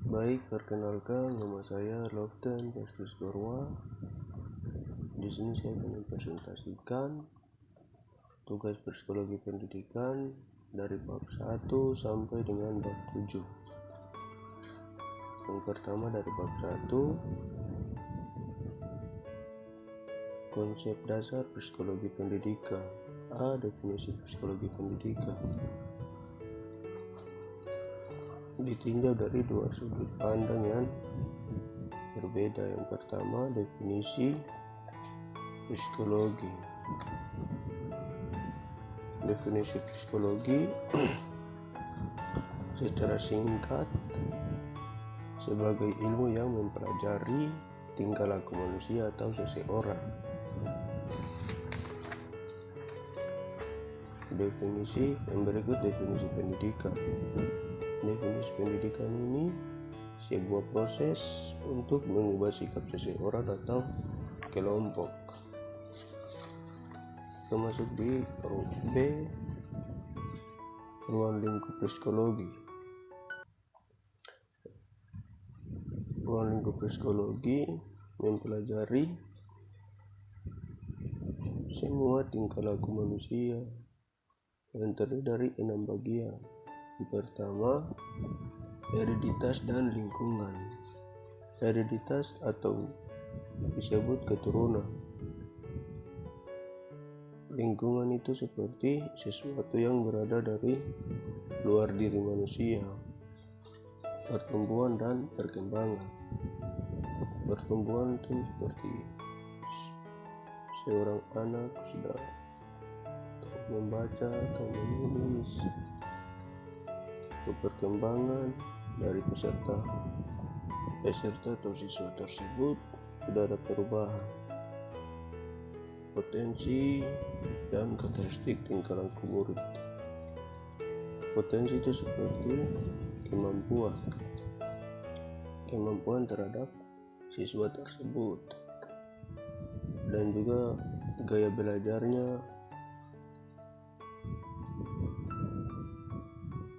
Baik, perkenalkan, nama saya Loften Festus Gorwa. Di sini saya akan mempresentasikan tugas psikologi pendidikan dari bab 1 sampai dengan bab 7. Yang pertama dari bab 1, konsep dasar psikologi pendidikan. Definisi psikologi pendidikan ditinjau dari dua sudut pandang yang berbeda. Yang pertama, definisi psikologi. Definisi psikologi secara singkat sebagai ilmu yang mempelajari tingkah laku manusia atau seseorang. Definisi yang berikut, definisi pendidikan. Definisi pendidikan ini sebuah proses untuk mengubah sikap seseorang atau kelompok. Termasuk di B, ruang lingkup psikologi. Ruang lingkup psikologi mempelajari semua tingkah laku manusia yang terdiri dari 6 bagian. Yang pertama, hereditas dan lingkungan. Hereditas atau disebut keturunan. Lingkungan itu seperti sesuatu yang berada dari luar diri manusia. Pertumbuhan dan perkembangan. Pertumbuhan itu seperti seorang anak sudah membaca atau menulis. Perkembangan dari peserta atau siswa tersebut sudah ada perubahan, potensi dan karakteristik tingkah laku murid. Potensi itu seperti kemampuan terhadap siswa tersebut, dan juga gaya belajarnya.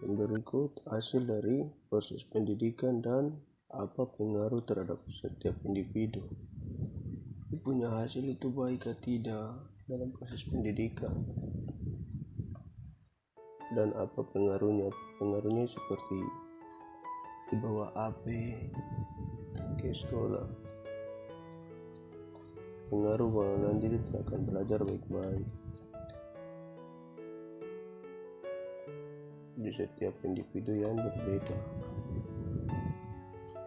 Berikut hasil dari proses pendidikan dan apa pengaruh terhadap setiap individu. Punya hasil itu baik atau tidak dalam proses pendidikan, dan apa pengaruhnya. Pengaruhnya seperti dibawa AP ke sekolah, pengaruh bahwa nanti dia akan belajar baik-baik. Di setiap individu yang berbeda.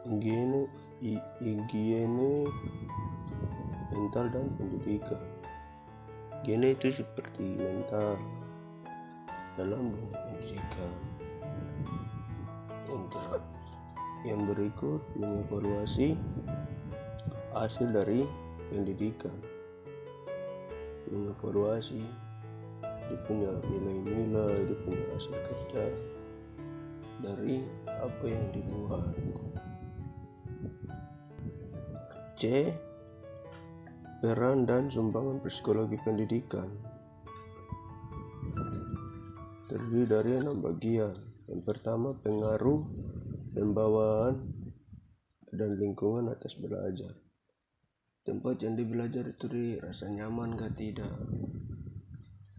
Higiene mental dan pendidikan. Higiene itu seperti mental dalam dunia pendidikan. Yang berikut, mengevaluasi hasil dari pendidikan. Mengevaluasi dia punya nilai-nilai, dia punya hasil kerja dari apa yang dibuat. C, peran dan sumbangan psikologi pendidikan. Terdiri dari 6 bagian. Yang pertama, pengaruh, pembawaan, dan lingkungan atas belajar. Tempat yang dibelajar itu dirasa nyaman kah tidak?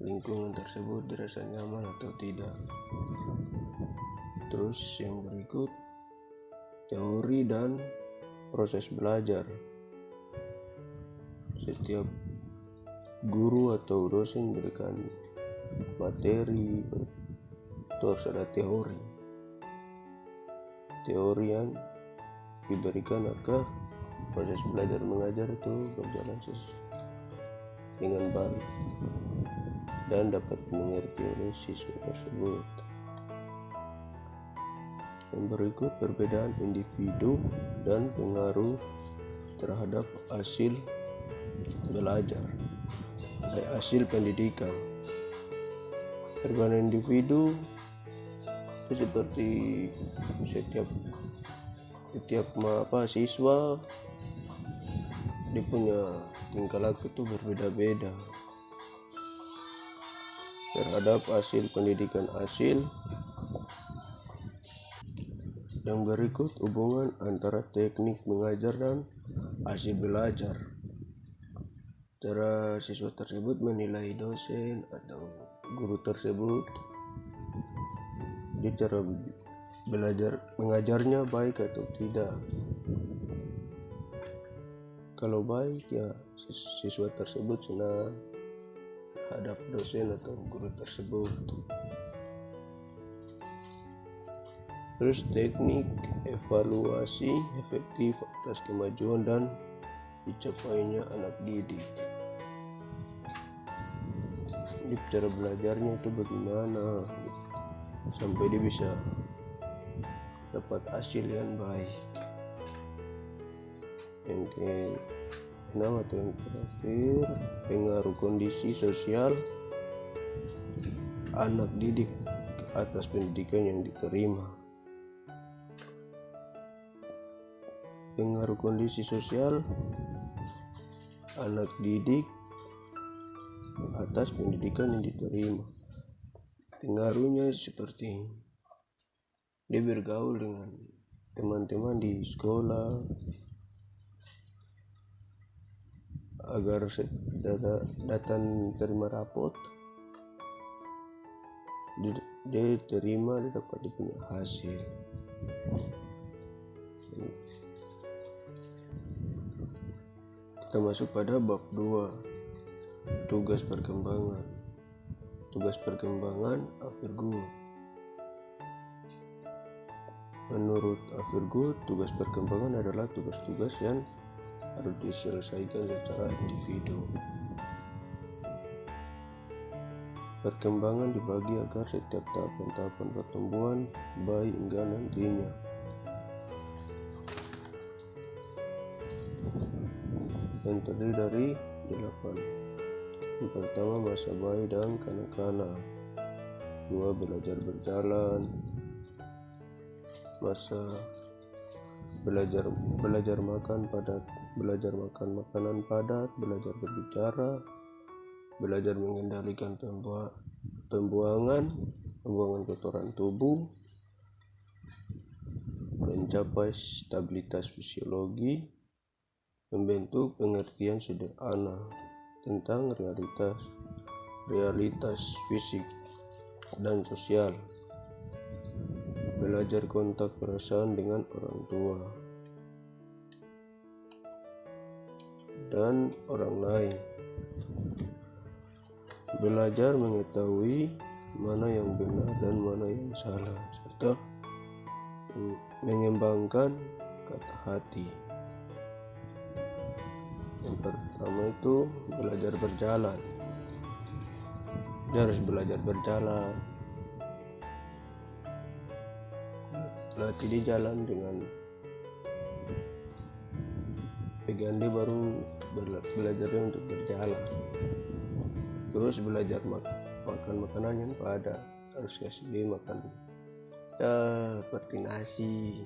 Lingkungan tersebut dirasa nyaman atau tidak? Terus yang berikut, teori dan proses belajar. Setiap guru atau dosen memberikan materi, itu harus ada teori yang diberikan agar proses belajar mengajar itu berjalan dengan baik dan dapat dimengerti oleh siswa tersebut. Yang berikut, perbedaan individu dan pengaruh terhadap hasil belajar, hasil pendidikan. Perbedaan individu itu seperti setiap siswa dia punya tingkah laku itu berbeda-beda terhadap hasil pendidikan. Yang berikut hubungan antara teknik mengajar dan hasil belajar. Cara siswa tersebut menilai dosen atau guru tersebut. Jadi cara mengajarnya baik atau tidak. Kalau baik ya siswa tersebut senang terhadap dosen atau guru tersebut. Terus teknik evaluasi efektif atas kemajuan dan dicapainya anak didik. Jadi cara belajarnya itu bagaimana sampai dia bisa dapat hasil yang baik. Yang keenam atau yang terakhir, pengaruh kondisi sosial anak didik atas pendidikan yang diterima. Pengaruh kondisi sosial anak didik atas pendidikan yang diterima. Pengaruhnya seperti dia bergaul dengan teman-teman di sekolah agar datang terima rapot, dia terima, dia dapat punya hasil. Kita masuk pada bab 2, tugas perkembangan. Tugas perkembangan Avergood. Menurut Avergood, tugas perkembangan adalah tugas-tugas yang harus diselesaikan secara individu. Perkembangan dibagi agar setiap tahapan-tahapan pertumbuhan bayi hingga nantinya. Yang terdiri dari 8. Yang pertama, masa bayi dan kanak-kanak. 2. Belajar berjalan. Masa belajar makan padat, belajar makan makanan padat, belajar berbicara, belajar mengendalikan pembuangan kotoran tubuh, mencapai stabilitas fisiologi, membentuk pengertian sederhana tentang realitas fisik dan sosial, belajar kontak perasaan dengan orang tua dan orang lain, belajar mengetahui mana yang benar dan mana yang salah, serta mengembangkan kata hati. Yang pertama itu belajar berjalan. Dia harus belajar berjalan, latih di jalan dengan pegang dia, baru belajarnya untuk berjalan. Terus belajar makan makanan yang padat, harus kasih dia makan seperti nasi.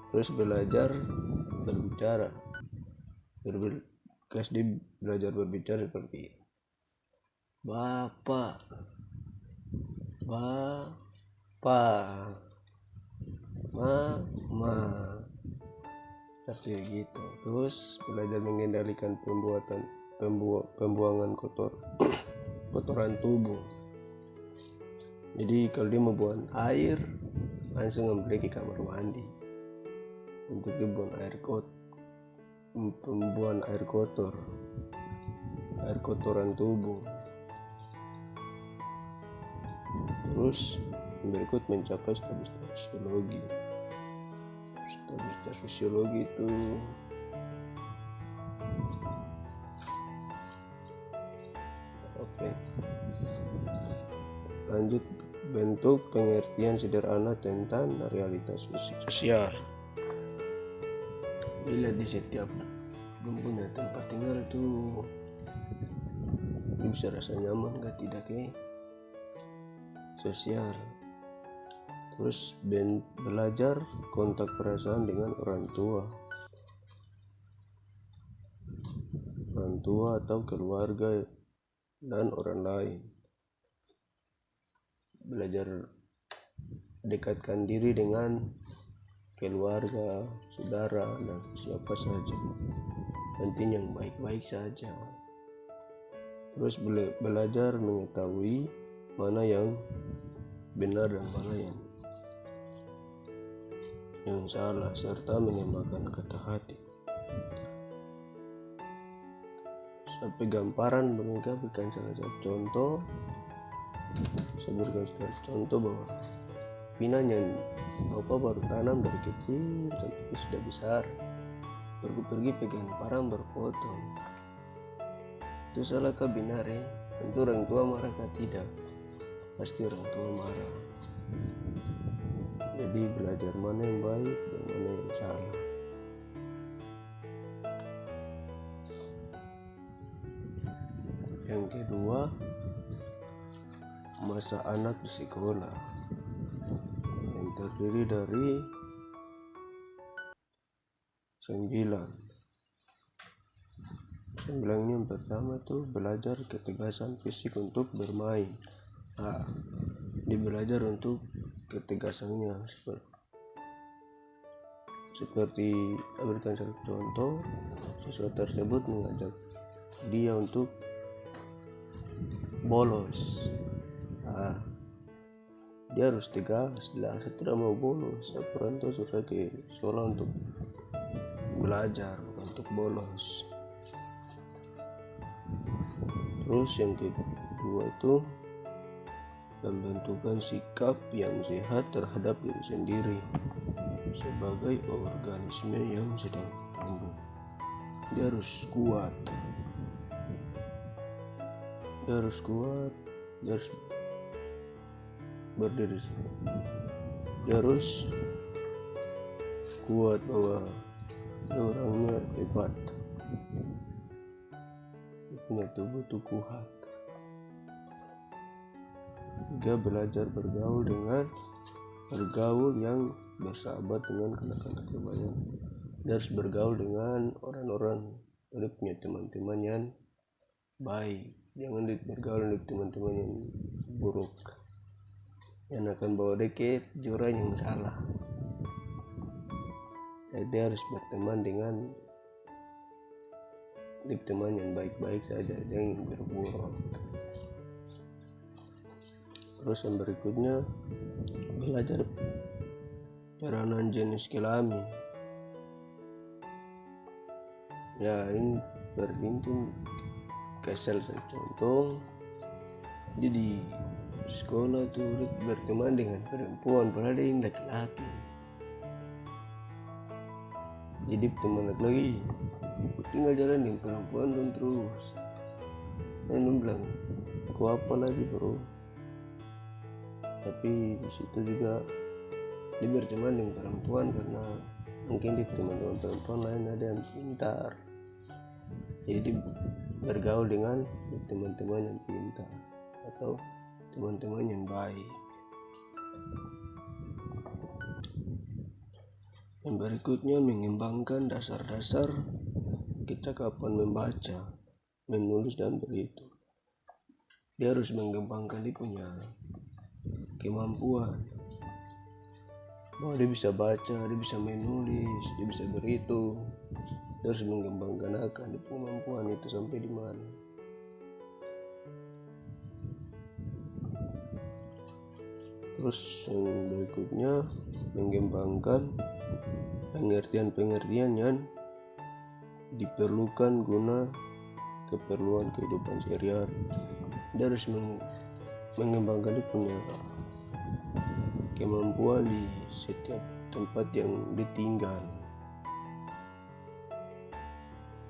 Terus belajar berbicara, kasih dia belajar berbicara seperti bapak, mama, seperti gitu. Terus belajar mengendalikan pembuangan kotoran tubuh. Jadi kalau dia mau buang air, langsung ambil ke kamar mandi untuk dibuang pembuangan air kotoran tubuh. Terus berikut mencapai stabilitas fisiologi. Stabilitas fisiologi itu lanjut, bentuk pengertian sederhana tentang realitas fisik sosial. Bila di setiap mempunyai tempat tinggal itu bisa rasa nyaman gak tidak sosial. Terus belajar kontak perasaan dengan orang tua atau keluarga dan orang lain. Belajar dekatkan diri dengan keluarga, saudara, dan siapa saja. Penting yang baik-baik saja. Terus belajar mengetahui mana yang benar dan mana yang salah, serta menembakkan kata hati. Sampai gamparan mereka berikan salah satu contoh. Saya berikan contoh bahwa pinanya Bapak baru tanam dari kecil sampai sudah besar, pergi pegang parang berpotong. Itu salahkah benar ya? Tentu orang tua marah kah? Tidak, pasti orang tua marah. Jadi belajar mana yang baik dan mana yang salah. Yang kedua, masa anak di sekolah yang terdiri dari 9. 9 ini yang pertama tuh belajar ketegasan fisik untuk bermain. Belajar untuk ketegasannya seperti berikan satu contoh, siswa tersebut mengajak dia untuk bolos. Dia harus tegas, saya tidak mau bolos. Saya perantau sudah ke sekolah untuk belajar, untuk bolos. Terus yang kedua tuh membentukkan sikap yang sehat terhadap diri sendiri sebagai organisme yang sedang tumbuh. Dia harus kuat, dia harus berdiri, dia harus kuat bahwa dia orangnya hebat, dia punya tubuh kuat. Dia belajar bergaul yang bersahabat dengan kanak-kanak yang dia harus bergaul dengan orang-orang, dia punya teman-teman yang baik. Jangan bergaul dengan teman-teman yang buruk, yang akan bawa dia ke jurang yang salah. Jadi dia harus berteman dengan teman yang baik-baik saja, jangan berburuk. Terus yang berikutnya, belajar peranan jenis kelamin. Ya, ini berlinting kesel contoh. Jadi di sekolah tuh berteman dengan perempuan, padahal dia yang laki-laki. Jadi teman lagi, tinggal jalan dengan perempuan dong terus. Dan bilang, kau apa lagi bro? Tapi di situ juga dia berteman dengan perempuan karena mungkin di teman-teman perempuan lain ada yang pintar. Jadi bergaul dengan teman-teman yang pintar atau teman-teman yang baik. Yang berikutnya, mengembangkan dasar-dasar kecakapan membaca, menulis, dan berhitung. Dia harus mengembangkan dia punya kemampuan bahwa dia bisa baca, dia bisa menulis, dia bisa berhitung. Dia harus mengembangkan dia kemampuan itu sampai di mana. Terus yang berikutnya, mengembangkan pengertian-pengertian yang diperlukan guna keperluan kehidupan sehari-hari. Dia harus mengembangkan dia punya kemampuan di setiap tempat yang ditinggal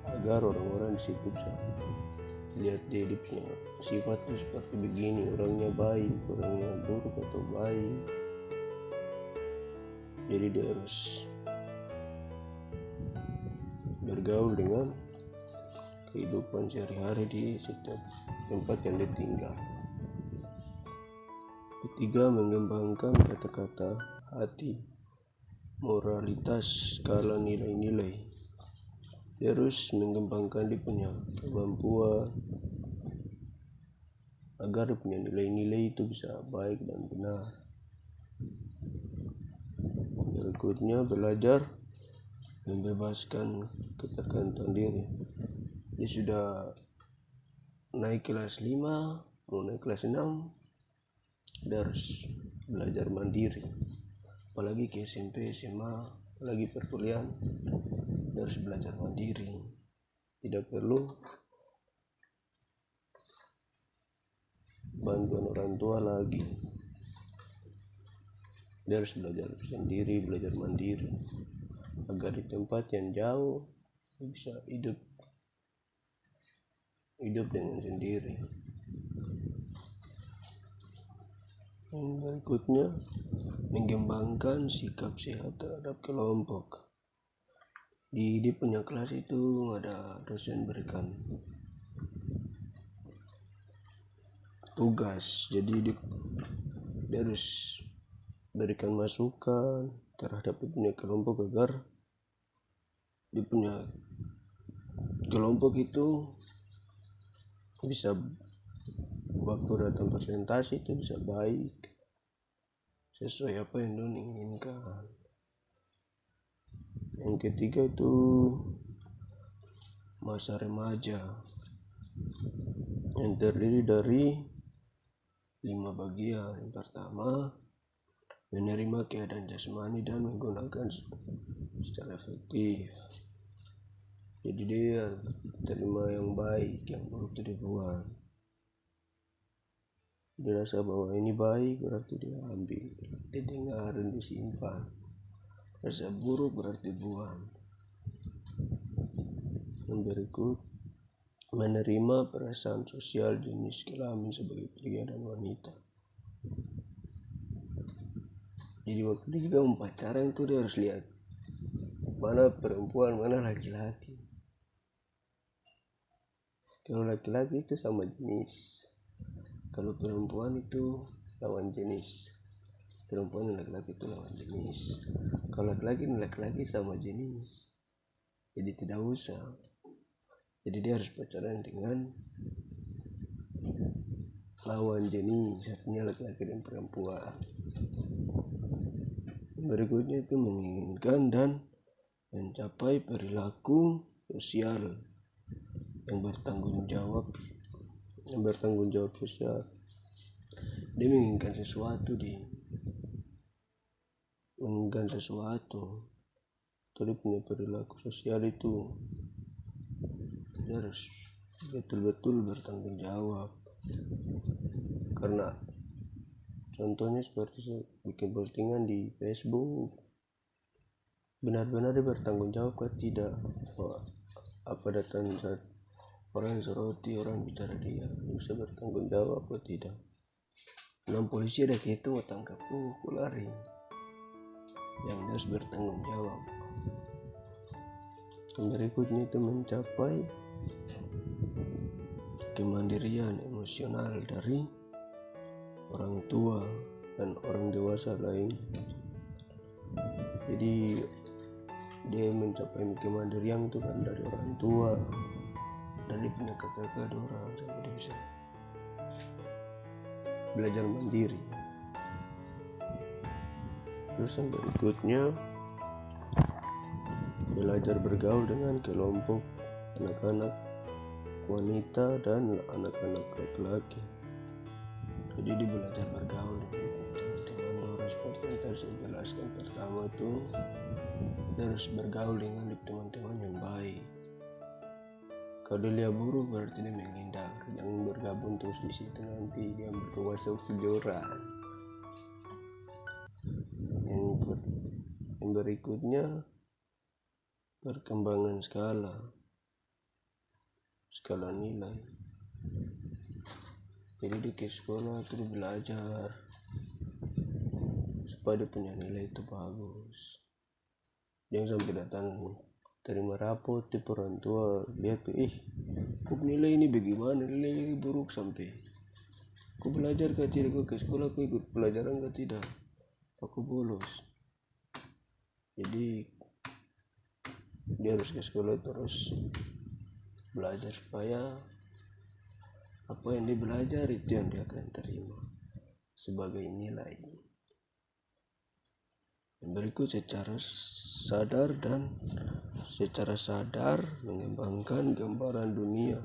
agar orang-orang di situ bisa lihat dia punya sifat itu seperti begini, orangnya baik, orangnya buruk atau baik. Jadi dia harus bergaul dengan kehidupan sehari-hari di setiap tempat yang ditinggal. Ketiga, mengembangkan kata-kata hati, moralitas, skala nilai-nilai. Dia harus mengembangkan dia punya kemampuan agar dia punya nilai-nilai itu bisa baik dan benar. berikutnya belajar membebaskan ketergantungan diri. Dia sudah naik kelas 5, mau naik kelas 6, dia harus belajar mandiri. Apalagi ke SMP, SMA, apalagi perkuliahan, dia harus belajar mandiri. Tidak perlu bantuan orang tua lagi. Dia harus belajar sendiri, belajar mandiri, agar di tempat yang jauh bisa hidup dengan sendiri. Yang berikutnya, mengembangkan sikap sehat terhadap kelompok. Di punya kelas itu ada dosen berikan tugas, jadi dia harus berikan masukan terhadap punya kelompok agar dia punya kelompok itu bisa waktu datang presentasi itu bisa baik sesuai apa yang dia inginkan. Yang ketiga itu masa remaja yang terdiri dari 5 bagian. Yang pertama, menerima keadaan jasmani dan menggunakan secara efektif. Jadi dia terima yang baik, yang buruk itu dibuang. Dia rasa bahwa ini baik berarti dia ambil, dia dengar dan disimpan. Rasa buruk berarti buang. Yang berikut, menerima perasaan sosial jenis kelamin sebagai pria dan wanita. Jadi waktu dia juga pacaran itu dia harus lihat mana perempuan, mana laki-laki. Kalau laki-laki itu sama jenis, kalau perempuan itu lawan jenis. Perempuan dan laki-laki itu lawan jenis. Kalau laki-laki dan laki-laki sama jenis, jadi tidak usah. Jadi dia harus pacaran dengan lawan jenis, artinya laki-laki dan perempuan. Berikutnya itu menginginkan dan mencapai perilaku sosial yang bertanggung jawab sosial. Dia menginginkan sesuatu, Dia punya perilaku sosial itu dia harus betul-betul bertanggung jawab. Karena contohnya seperti bikin postingan di Facebook, benar-benar dia bertanggung jawab atau tidak? Apa datang saat orang soroti, orang bicara dia bisa bertanggung jawab atau tidak? Polisi ada gitu mau tangkap lari, yang harus bertanggung jawab. Yang berikutnya itu mencapai kemandirian emosional dari orang tua dan orang dewasa lain. Jadi dia mencapai kemandirian itu kan dari orang tua, dan dia punya kakak orang sampai dia bisa belajar mandiri. Terus yang berikutnya, belajar bergaul dengan kelompok anak-anak wanita dan anak-anak laki-laki. Jadi dia belajar bergaul dengan teman-teman orang seperti yang tadi saya jelaskan. Pertama itu dia harus bergaul dengan teman-teman yang baik. Kalau dia buruk berarti dia menghindar, jangan bergabung terus di situ, nanti dia berkuasa kejuran. Yang berikutnya, perkembangan skala nilai. Jadi di sekolah itu belajar supaya dia punya nilai itu bagus. Jangan sampai datang terima rapot di orang tua, lihat kok nilai ini bagaimana, nilai ini buruk, sampai aku belajar ke tidak, aku ke sekolah aku ikut pelajaran ke tidak, aku bolos. Jadi dia harus ke sekolah terus belajar supaya apa yang dia belajar itu yang dia akan terima sebagai nilai. Berikut secara sadar mengembangkan gambaran dunia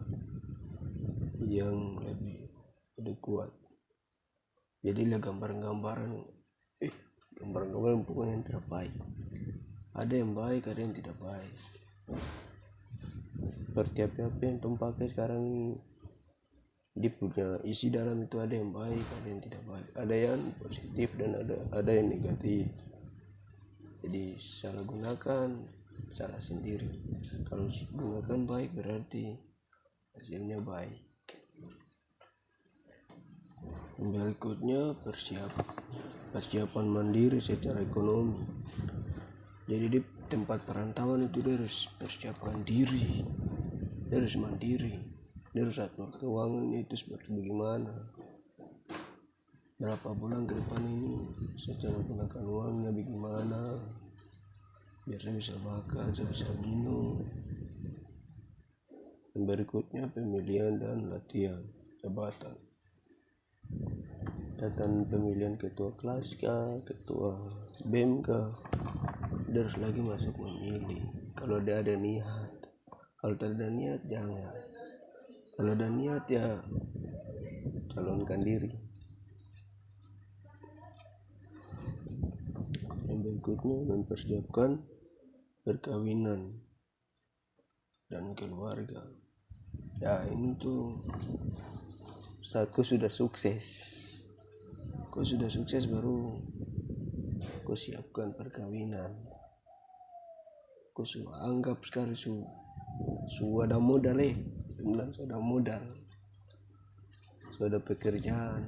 yang lebih kuat. Jadi lihat gambaran pokoknya yang tidak baik. Ada yang baik, ada yang tidak baik. Seperti apa yang tom pakai sekarang ini, dia punya isi dalam itu ada yang baik, ada yang tidak baik, ada yang positif dan ada yang negatif. Jadi salah gunakan salah sendiri. Kalau gunakan baik berarti hasilnya baik. Berikutnya persiapan mandiri secara ekonomi. Jadi di tempat perantauan itu dia harus persiapkan diri, dia harus mandiri, dia harus atur keuangan itu seperti bagaimana, berapa bulan ke depan ini secara gunakan uangnya bagaimana, biar saya bisa makan, saya bisa minum. Dan berikutnya pemilihan dan latihan jabatan. Datang pemilihan ketua kelas kah, ketua BEM kah, dia harus lagi masuk memilih. Kalau dia ada niat, kalau tidak ada niat jangan. Kalau ada niat ya calonkan diri. Yang berikutnya mempersiapkan perkawinan dan keluarga. Ya ini tuh saat kau sudah sukses baru kau siapkan perkawinan. Kau anggap sekali ada modal sudah modal, sudah pekerjaan,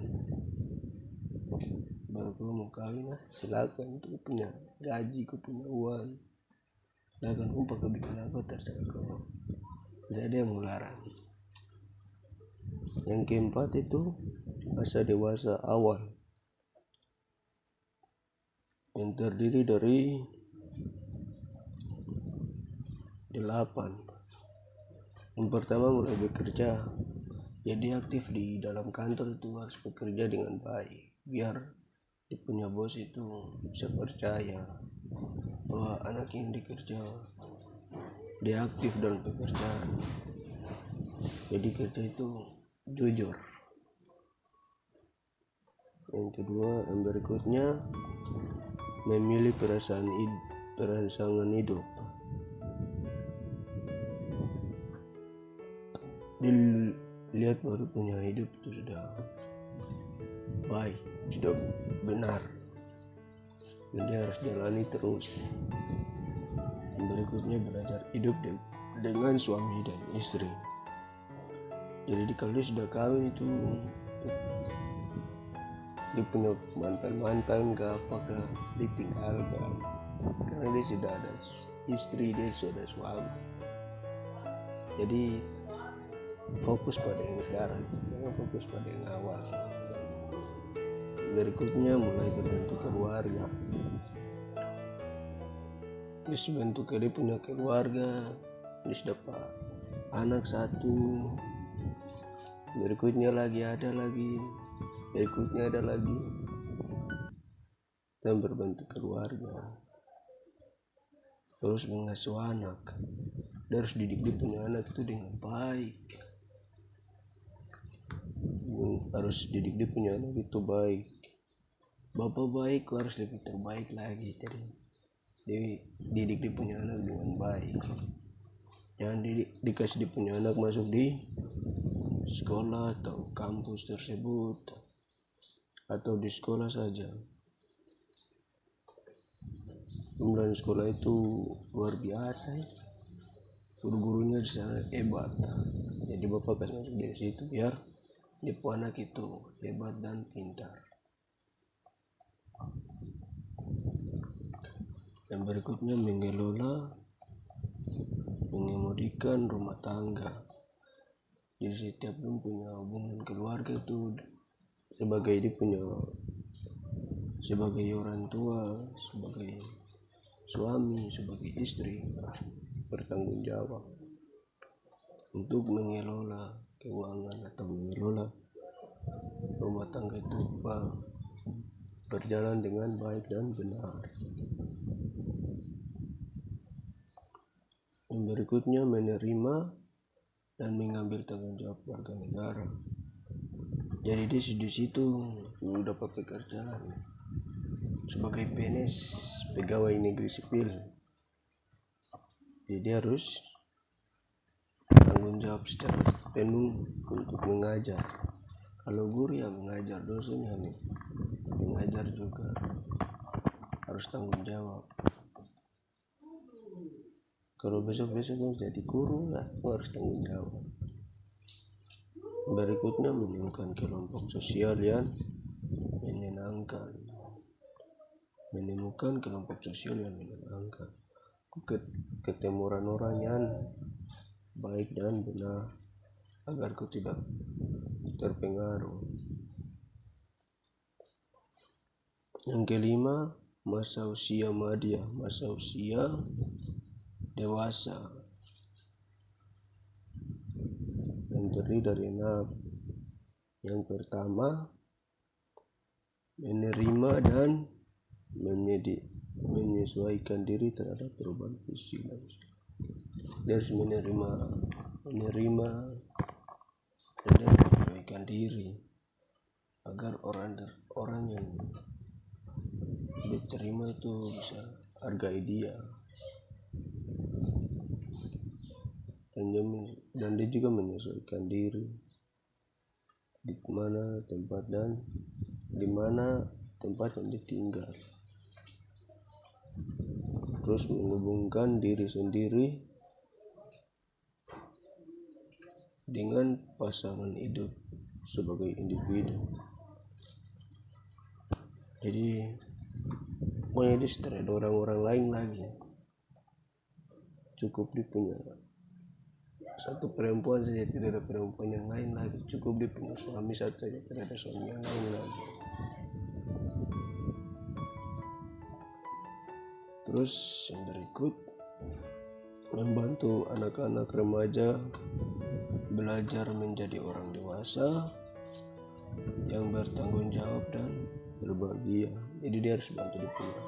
baru kau mau kawin silakan, itu punya gaji, kau punya uang, silakan kau pakai bikin apa terserah kau, tidak ada yang melarang. Yang keempat itu masa dewasa awal yang terdiri dari 8. Yang pertama mulai bekerja. Jadi aktif di dalam kantor itu harus bekerja dengan baik, biar dia punya bos itu bisa percaya bahwa anak yang dikerja dia aktif dalam pekerjaan. Jadi kerja itu jujur. Yang kedua, yang berikutnya memilih perasaan hidup. Dilihat baru punya hidup itu sudah baik, sudah benar, jadi harus jalani terus. Yang berikutnya belajar hidup dengan suami dan istri. Jadi kalau dia sudah kawin itu dia punya mantan apakah ditinggalkan, karena dia sudah ada istri, dia sudah ada suami. Jadi fokus pada yang sekarang, jangan fokus pada yang awal. Berikutnya mulai berbentuk keluarga. Dia punya keluarga, dia dapat anak 1, berikutnya ada lagi, dan berbentuk keluarga. Terus mengasuh anak, dia harus didik dia punya anak itu dengan baik. Harus didik dia punya anak itu baik. Bapak baik, harus lebih terbaik lagi. Jadi didik dia punya anak dengan baik. Jangan dikasih dia punya anak masuk di sekolah atau kampus tersebut, atau di sekolah saja. Kemudian sekolah itu luar biasa, guru-gurunya di sana hebat. Jadi bapak kasih masuk dari situ biar dia anak itu hebat dan pintar. Yang berikutnya mengemudikan rumah tangga. Jadi setiap dia punya hubungan keluarga itu sebagai orang tua, sebagai suami, sebagai istri, bertanggung jawab untuk mengelola keuangan atau mengelola rumah tangga itu berjalan dengan baik dan benar. Yang berikutnya menerima dan mengambil tanggung jawab warga negara. Jadi dia di situ sudah dapat pekerjaan sebagai PNS, pegawai negeri sipil. Jadi dia harus tanggung jawab secara penuh untuk mengajar. Kalau guru ya mengajar, dosennya nih mengajar juga harus tanggung jawab. Kalau besok-besok mau jadi guru ya harus tanggung jawab. Berikutnya menemukan kelompok sosial yang menyenangkan. Menemukan kelompok sosial yang menyenangkan. Ketemu orang-orang yang baik dan benar agar kau tidak terpengaruh. Yang kelima, masa usia madya, masa usia dewasa, yang terdiri dari 6. Yang pertama, menerima dan menyesuaikan diri terhadap perubahan fisik. Dia harus menerima dan menyesuaikan diri agar orang yang diterima itu bisa hargai dia, dan dia juga menyesuaikan diri di mana tempat yang ditinggal. Terus menghubungkan diri sendiri dengan pasangan hidup sebagai individu. Jadi pokoknya dia setelah ada orang-orang lain lagi, cukup dia punya satu perempuan saja, tidak ada perempuan yang lain lagi. Cukup dia punya suami satu saja, tidak ada suami yang lain lagi. Terus yang berikut, membantu anak-anak remaja belajar menjadi orang dewasa yang bertanggung jawab dan berbahagia. Jadi dia harus bantu dia punya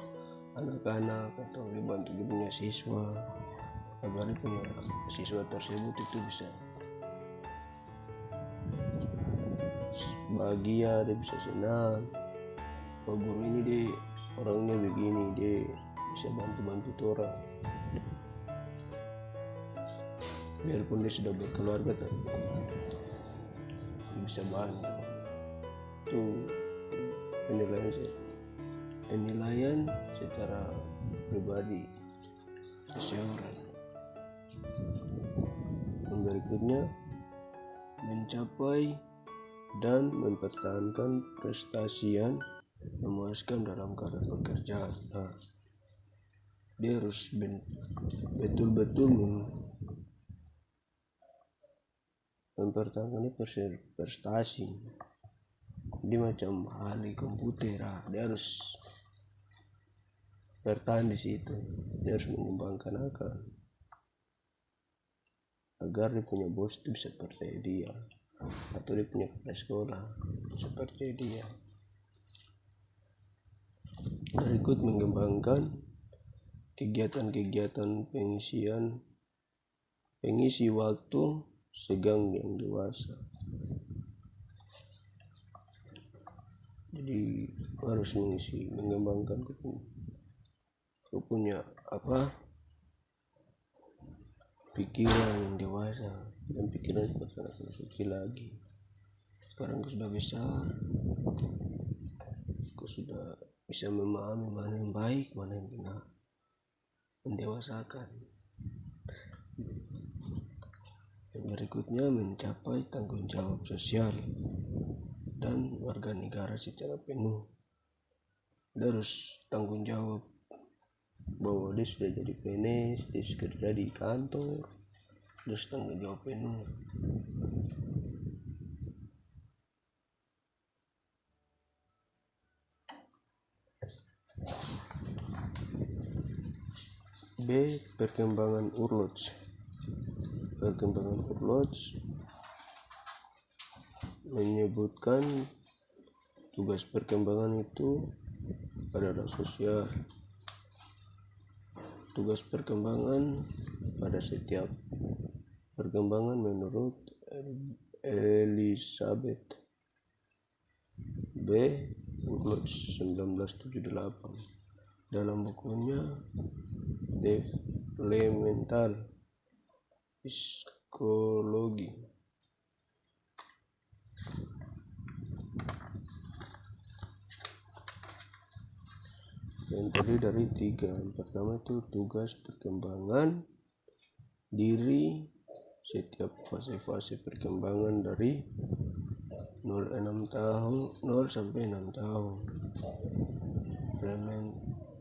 anak-anak atau dia bantu dia punya siswa agar dia punya siswa tersebut itu bisa bahagia, dia bisa senang. Oh, guru ini dia orangnya begini, dia bisa bantu orang. Biarpun dia sudah berkeluarga tapi dia bisa bantu. Itu penilaian secara pribadi seseorang. Yang berikutnya, mencapai dan mempertahankan prestasi yang memuaskan dalam karir pekerjaan. Dia harus betul-betul mempertahankan prestasi. Dia macam ahli komputer, dia harus bertahan di situ. Dia harus mengembangkan agar dia punya bos itu bisa percaya dia, atau dia punya kepala sekolah seperti dia. Berikut mengembangkan kegiatan-kegiatan pengisi waktu senggang yang dewasa. Jadi harus mengembangkan kau punya pikiran yang dewasa, dan pikiran seperti anak kecil lagi. Sekarang kau sudah besar, kau sudah bisa memahami mana yang baik, mana yang benar, mendewasakan. Yang berikutnya, mencapai tanggung jawab sosial dan warga negara secara penuh. Dia harus tanggung jawab bahwa dia sudah jadi PNS, dia sudah kerja di kantor, dia harus tanggung jawab penuh. B. Perkembangan Urlots. Perkembangan Urlots menyebutkan tugas perkembangan itu adalah sosial. tugas perkembangan pada setiap perkembangan menurut Elizabeth B. Woodward 1978 dalam bukunya Developmental Psychology. Yang terdiri dari 3. Yang pertama itu tugas perkembangan diri setiap fase-fase perkembangan dari 0 sampai 6 tahun.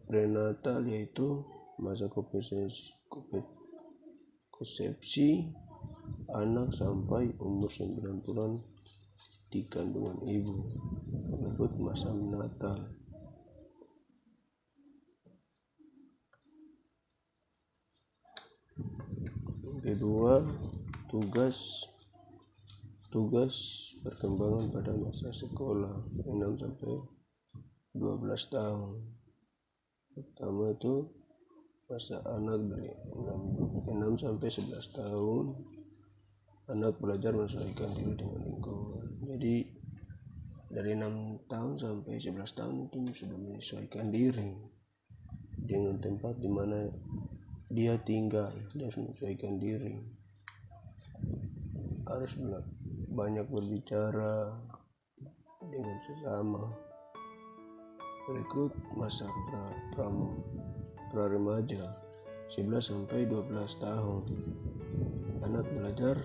Prenatal yaitu masa konsepsi anak sampai umur 9 bulan di kandungan ibu, disebut masa natal. Kedua, tugas perkembangan pada masa sekolah 6 sampai 12 tahun. Pertama itu masa anak dari 6 sampai 11 tahun. Anak belajar menyesuaikan diri dengan lingkungan. Jadi dari 6 tahun sampai 11 tahun itu sudah menyesuaikan diri dengan tempat di mana dia tinggal. Dia harus menyesuaikan diri, harus banyak berbicara dengan sesama. Berikut masa pra-remaja 11 sampai 12 tahun. Anak belajar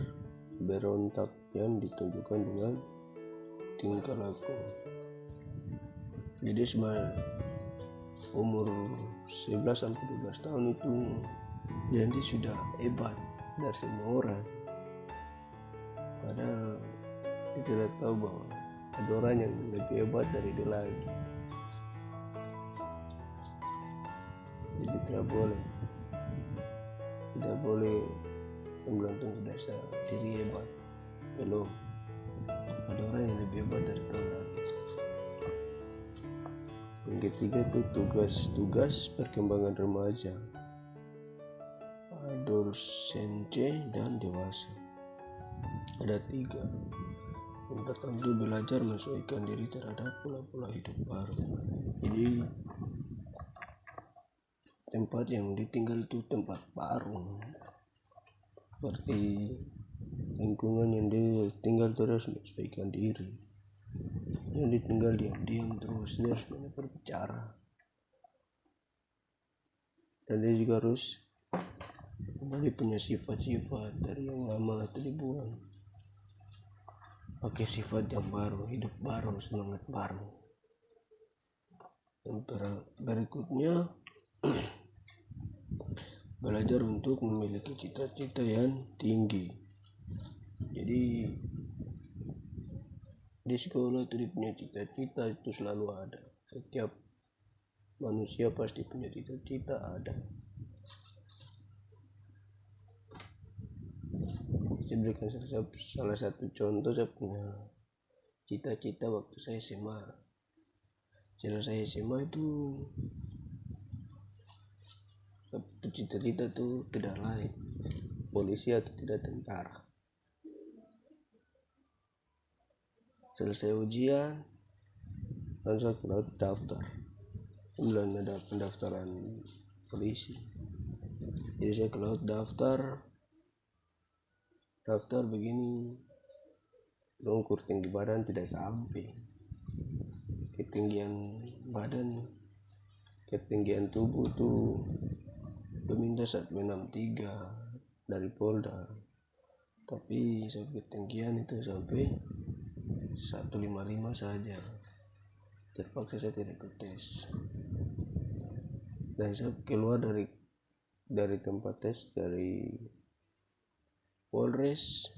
berontak yang ditunjukkan dengan tingkah laku. Jadi umur 11 sampai 12 tahun itu jadi sudah hebat dari semua orang. Padahal dia tidak tahu bahwa ada orang yang lebih hebat dari dia lagi. Jadi tidak boleh bergantung pada diri hebat. Belum ada orang yang lebih hebat dari orang. Yang ketiga itu tugas perkembangan remaja, adolescence dan dewasa. Ada 3. Yang pertama itu belajar menyesuaikan diri terhadap pola-pola hidup baru. Jadi tempat yang ditinggal itu tempat baru, seperti lingkungan yang dia tinggal terus menyesuaikan diri. Yang ditinggal diam-diam terus, dia harus banyak berbicara, dan dia juga harus kembali punya sifat-sifat dari yang lama itu dibuang, pakai sifat yang baru, hidup baru, semangat baru. Yang berikutnya belajar untuk memiliki cita-cita yang tinggi. Jadi di sekolah itu dia punya cita-cita itu selalu ada. Setiap manusia pasti punya cita-cita ada. Saya berikan salah satu contoh. Saya punya cita-cita waktu saya SMA. Selesai SMA itu cita-cita itu tidak lain polisi atau tidak tentara. Selesai ujian langsung ke laut daftar. Belum ada pendaftaran polisi, jadi saya ke laut daftar begini. Ukur tinggi badan tidak sampai, ketinggian tubuh tuh diminta 163 dari Polda, tapi saya ketinggian itu sampai 155 saja. Terpaksa saya tidak ikut tes, dan saya keluar dari tempat tes, dari Polres.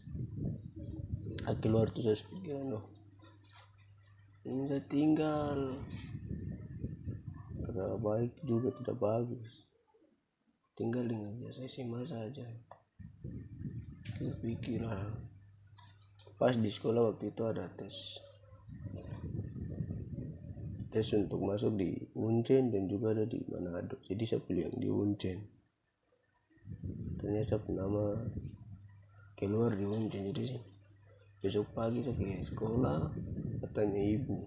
Keluar tuh saya pikiran, ini saya tinggal, tidak baik juga tidak bagus, tinggal dengan jasa SMA saja. Kepikiran pas di sekolah waktu itu ada tes tes untuk masuk di Uncen dan juga ada di Manado. Jadi saya pilih yang di Uncen. Ternyata saya nama keluar di Uncen. Jadi besok pagi saya ke sekolah, katanya ibu,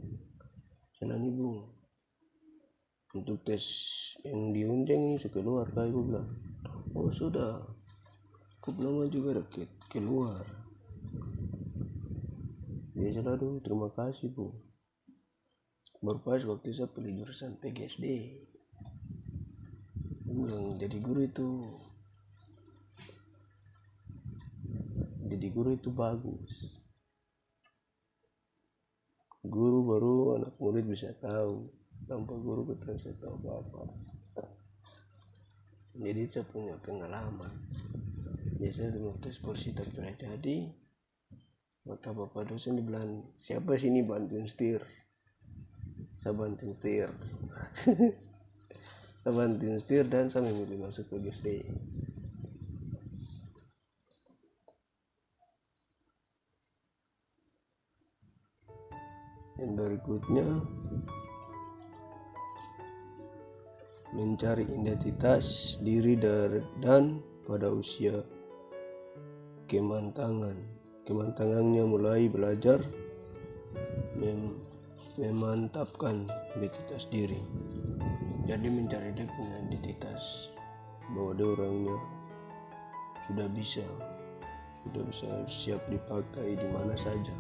jalan ibu, untuk tes yang di Uncen ini sudah keluar. Kayak ibu bilang, oh sudah, kup nama juga ada keluar. Ya selalu terima kasih bu. Baru pas waktu saya pilih jurusan PGSD, bilang jadi guru itu bagus. Guru baru anak murid bisa tahu, tanpa guru kita bisa tahu apa-apa. Jadi saya punya pengalaman. Biasanya mau tes polisi tak terjadi, maka bapak dosen dibilang, siapa sini bantuin setir? Saya bantuin setir. Saya bantuin setir dan saya memilih masuk ke PGSD. Yang berikutnya, mencari identitas diri dan pada usia kemantangannya mulai belajar memantapkan identitas diri. Jadi mencari dia punya identitas, bahwa dia orangnya sudah bisa siap dipakai di mana saja.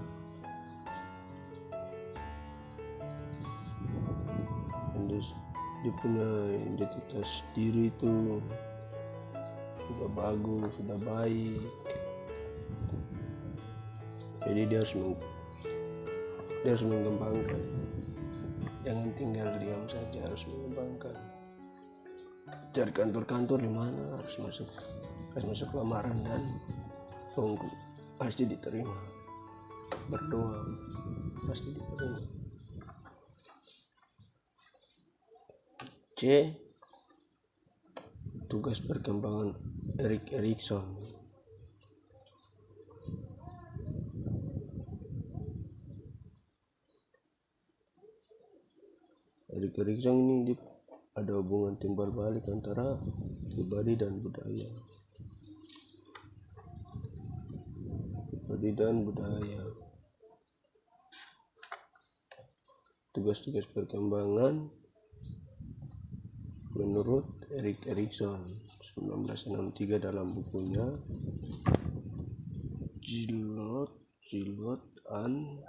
Dia punya identitas diri itu sudah bagus, sudah baik. Jadi dia harus mengembangkan. Jangan tinggal diam saja, harus mengembangkan. Cari kantor-kantor di mana, harus masuk lamaran dan tunggu, pasti diterima. Berdoa, pasti diterima. C. Tugas perkembangan Erik Erikson. Erik Erikson ini ada hubungan timbal balik antara pribadi dan budaya. Tugas-tugas perkembangan menurut Erik Erikson 1963 dalam bukunya Gillot and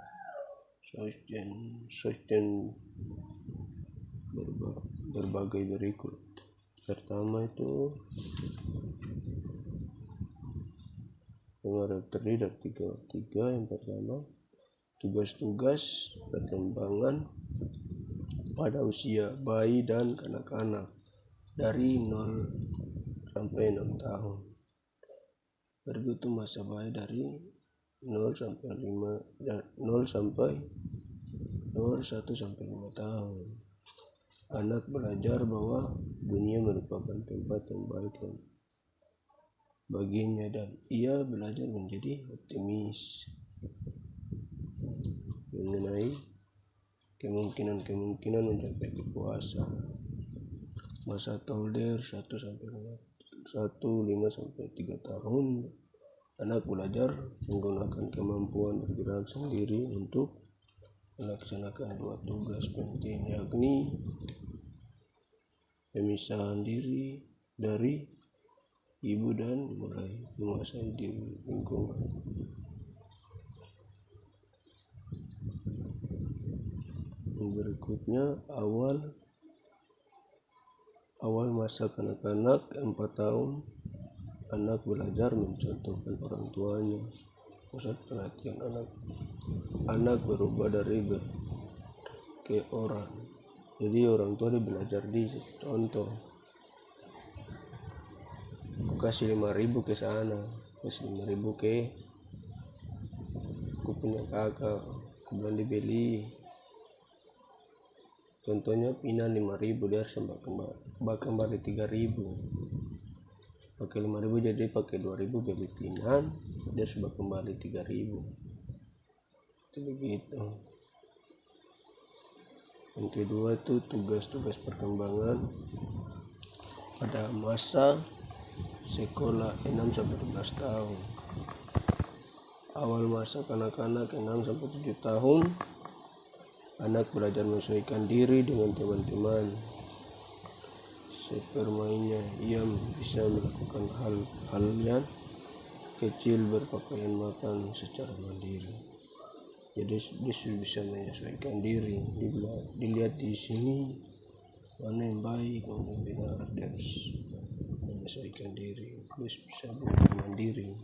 Sosten berbagai berikut. Pertama itu terdiri dari tiga. Yang pertama, tugas-tugas perkembangan pada usia bayi dan kanak-kanak dari 0 sampai 6 tahun. Berikut masa bayi dari 1 sampai 5 tahun. Anak belajar bahwa dunia merupakan tempat yang baik dan baginya, dan ia belajar menjadi optimis mengenai kemungkinan mencapai kepuasan. Masa toddler 1 sampai 3 tahun, anak belajar menggunakan kemampuan bergerak sendiri untuk melaksanakan 2 tugas penting, yakni pemisahan diri dari ibu dan mulai menguasai diri lingkungan. Berikutnya, awal masa kanak-kanak 4 tahun, anak belajar mencontohkan orang tuanya. Pusat perhatian anak berubah dari ke orang. Jadi orang tua dia belajar di contoh. Aku kasih 5.000 ke sana, kasih 5.000 ke aku punya kakak, aku bilang dibeli. Contohnya pinang 5.000, dia harus kembali 3.000. Pakai 5.000 jadi pakai 2.000 beli pinang, dia harus kembali 3.000. Itu begitu. Yang kedua itu tugas-tugas perkembangan pada masa sekolah 6-12 tahun. Awal masa kanak-kanak 6-7 tahun, anak belajar menyesuaikan diri dengan teman-teman. Sepermainnya, ia bisa melakukan hal yang kecil, berpakaian, makan secara mandiri. Jadi dia bisa menyesuaikan diri. Dilihat di sini mana yang baik, mana yang benar. Dia harus menyesuaikan diri. Dia bisa belajar mandiri.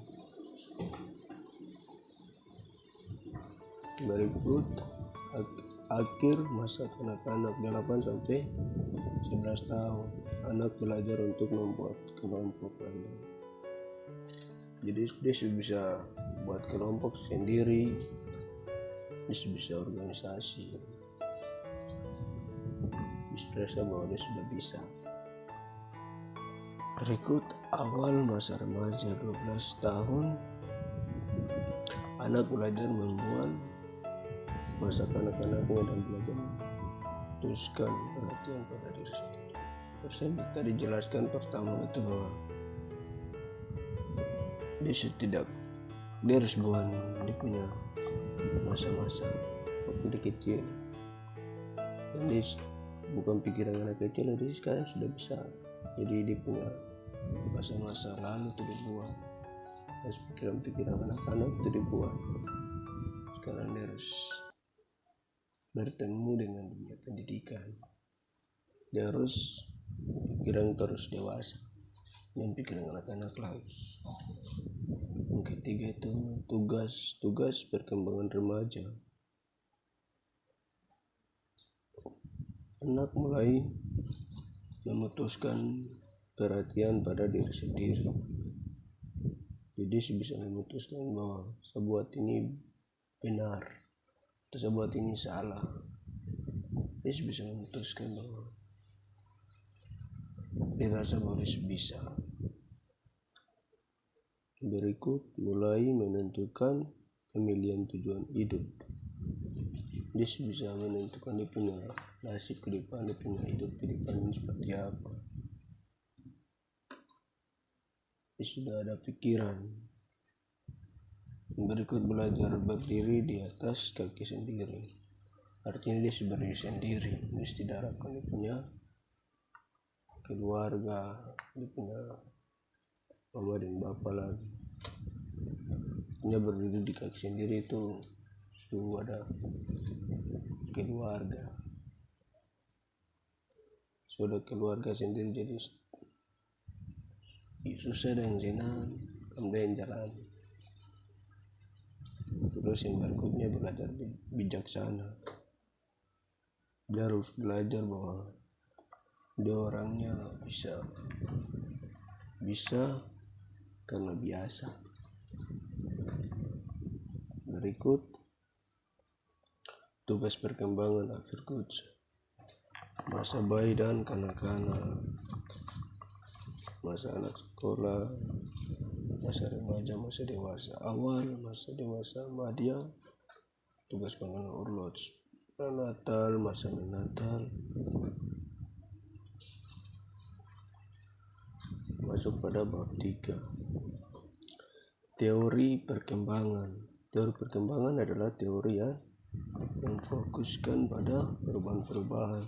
Berikut akhir masa kanak-kanak 8-11 tahun. Anak belajar untuk membuat kelompok. Jadi dia bisa buat kelompok sendiri, dia bisa organisasi. Bisa rasa bahwa dia sudah bisa. Berikut awal masa remaja 12 tahun. Anak belajar membuat masa kanak-kanaknya dan belajar memutuskan perhatian pada diri sendiri. Terus tadi dijelaskan pertama itu bahwa dia harus buat dia punya masa-masa waktu dia kecil. Dan dia bukan pikiran anak kecil, dia sekarang sudah besar. Jadi dia punya masa-masa lalu itu dibuat. Terus pikiran anak-anak itu dibuat. Sekarang dia harus bertemu dengan dunia pendidikan. Dia harus pikiran terus dewasa dan pikiran anak-anak lagi. Yang ketiga itu tugas perkembangan remaja. Anak mulai memutuskan perhatian pada diri sendiri. Jadi bisa memutuskan bahwa sebuah ini benar atau sebuah ini salah. Dia bisa memutuskan bahwa dia rasa bahwa dia bisa. Berikut mulai menentukan pemilihan tujuan hidup. Dia bisa menentukan dia punya nasib ke depan, dia punya hidup ke depan ini seperti apa. Dia sudah ada pikiran. Berikut belajar berdiri di atas kaki sendiri. Artinya dia berdiri sendiri. Dia tidak harapkan dia punya keluarga, dia punya mama dan bapak lagi. Dia berdiri di kaki sendiri itu sudah ada keluarga. Sudah keluarga sendiri, jadi susah dan senang kemudian jalan. Terus yang berikutnya belajar bijaksana. Dia harus belajar bahwa dia orangnya bisa karena biasa. Berikut tugas perkembangan Afirgut. Masa bayi dan kanak-kanak, masa anak sekolah, masa remaja, masa dewasa awal, masa dewasa madya, tugas pengenal urlot, Natal, masa Natal. Masuk pada bab 3. Teori perkembangan. Teori perkembangan adalah teori yang memfokuskan pada perubahan-perubahan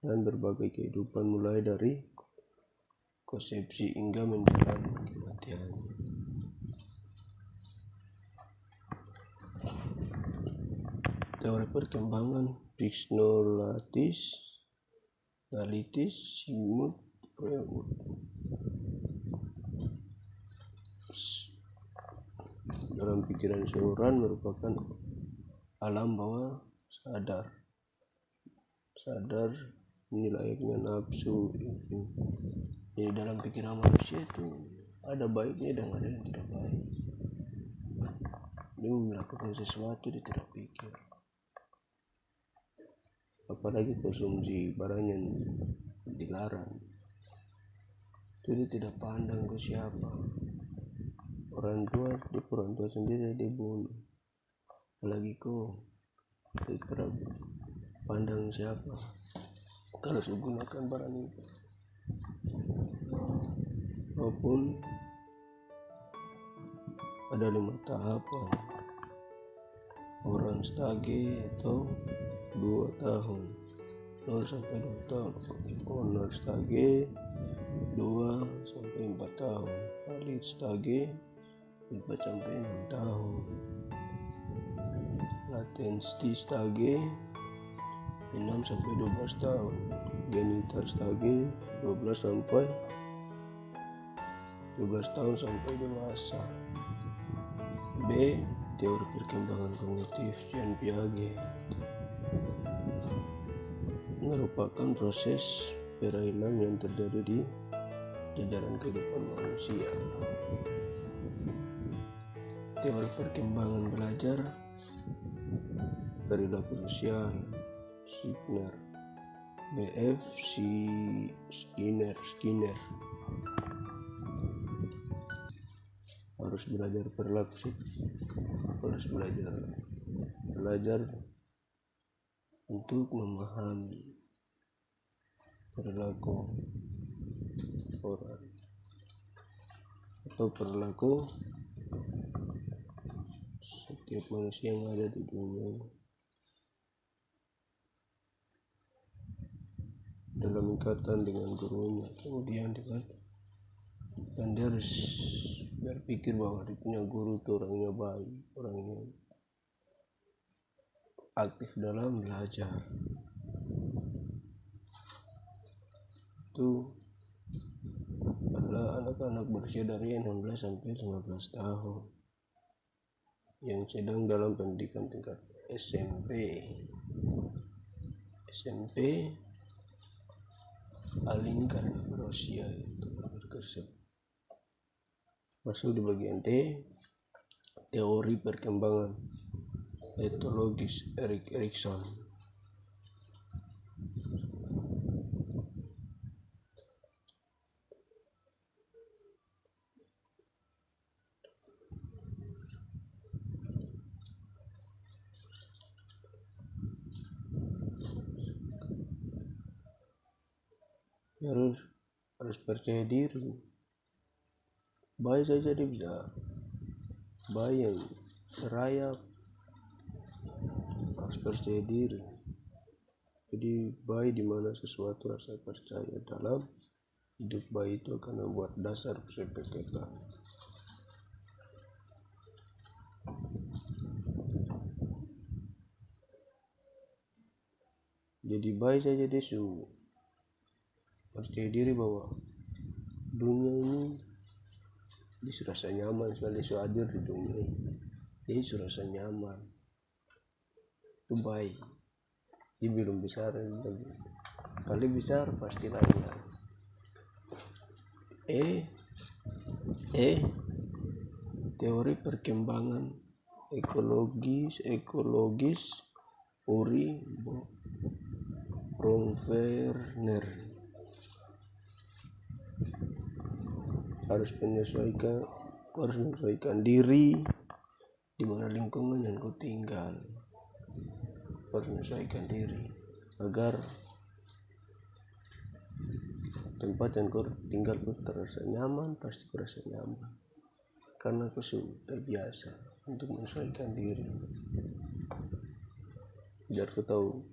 dan berbagai kehidupan, mulai dari konsepsi hingga menjalani kematian. Teori perkembangan Pixnolatis, Nalitis, Sigmund Freud. Dalam pikiran seorang merupakan alam bawah sadar ini layaknya nafsu. Jadi dalam pikiran manusia itu ada baiknya dan ada yang tidak baik. Dia melakukan sesuatu dia tidak pikir, apalagi konsumsi barang yang dilarang. Itu dia tidak pandang ke siapa, orang tua sendiri dibunuh, apalagi kau tidak pandang siapa kalau gunakan barang itu. Maupun ada 5 tahapan, orang stage atau 2 tahun, 0 sampai 2 tahun, honor stage 2 sampai 4 tahun, valid stage 4 sampai 6 tahun, latensi stage 6 sampai 12 tahun, genital stage 12 sampai 12 tahun sampai dewasa. B. Teori perkembangan kognitif Jean Piaget merupakan proses perainan yang terjadi di jajaran kehidupan manusia. Teori perkembangan belajar perilaku sosial Skinner, B.F. Skinner harus belajar perilaku, harus belajar untuk memahami perilaku orang atau perilaku setiap manusia yang ada di dunia dalam ikatan dengan gurunya, kemudian dan dia harus berpikir bahwa dia punya guru itu orangnya baik, orangnya aktif dalam belajar. Itu adalah anak-anak berusia dari 16 sampai 15 tahun yang sedang dalam pendidikan tingkat SMP. Hal ini karena berusia itu berkesan. Masuk di bagian D, teori perkembangan etologis Erik Erikson. Harus percaya diri. Bayi saja dia bisa, bayi yang terayap harus percaya diri. Jadi bayi dimana sesuatu rasa percaya dalam hidup bayi itu akan membuat dasar persepekatan. Jadi bayi saja dia percaya diri bahwa dunia ini dia serasa nyaman sekali hadir di dunia ini. Dia serasa nyaman. Itu bayi. Dia belum besar lagi. Kali besar pasti lain lagi. Teori perkembangan ekologis Uri Bronfenner. Harus menyesuaikan diri di mana lingkungan yang kau tinggal. Harus menyesuaikan diri agar tempat yang kau tinggal kau terasa nyaman, pasti kau rasa nyaman karena kau sudah biasa untuk menyesuaikan diri. Biar kau tahu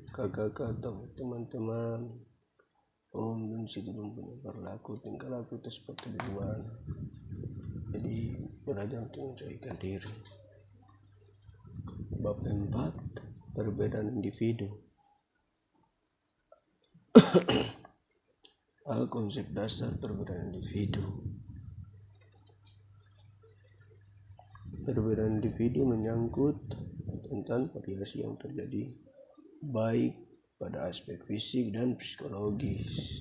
kakak atau teman-teman dan situ punya perilaku tingkah laku itu seperti bagaimana. Jadi belajar untuk menyesuaikan diri. Bab 4, perbedaan individu. Konsep dasar perbedaan individu. Perbedaan individu menyangkut tentang variasi yang terjadi baik pada aspek fisik dan psikologis.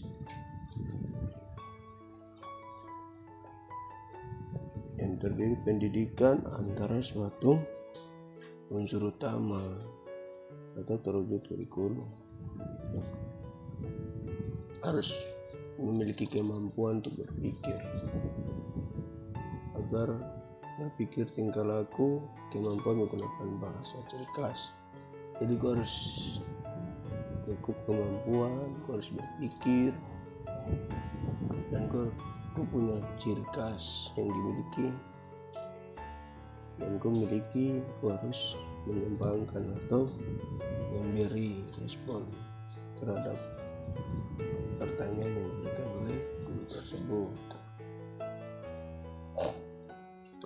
Yang terdiri pendidikan antara suatu unsur utama atau terwujud kurikulum. Harus memiliki kemampuan untuk berpikir, agar berpikir tingkah laku, kemampuan menggunakan bahasa ciri khas. Jadi kau harus cukup kemampuan, kau harus berpikir, dan kau punya ciri khas yang dimiliki dan kau miliki. Kau harus mengembangkan atau memberi respon terhadap pertanyaan yang diberikan oleh guru tersebut.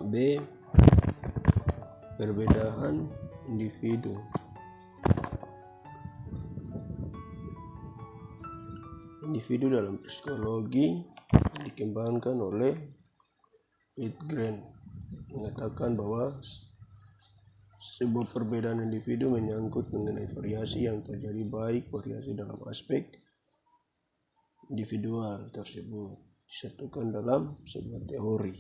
B. Perbedaan individu. Individu dalam psikologi dikembangkan oleh Lindgren mengatakan bahwa sebuah perbedaan individu menyangkut mengenai variasi yang terjadi, baik variasi dalam aspek individual tersebut disatukan dalam sebuah teori.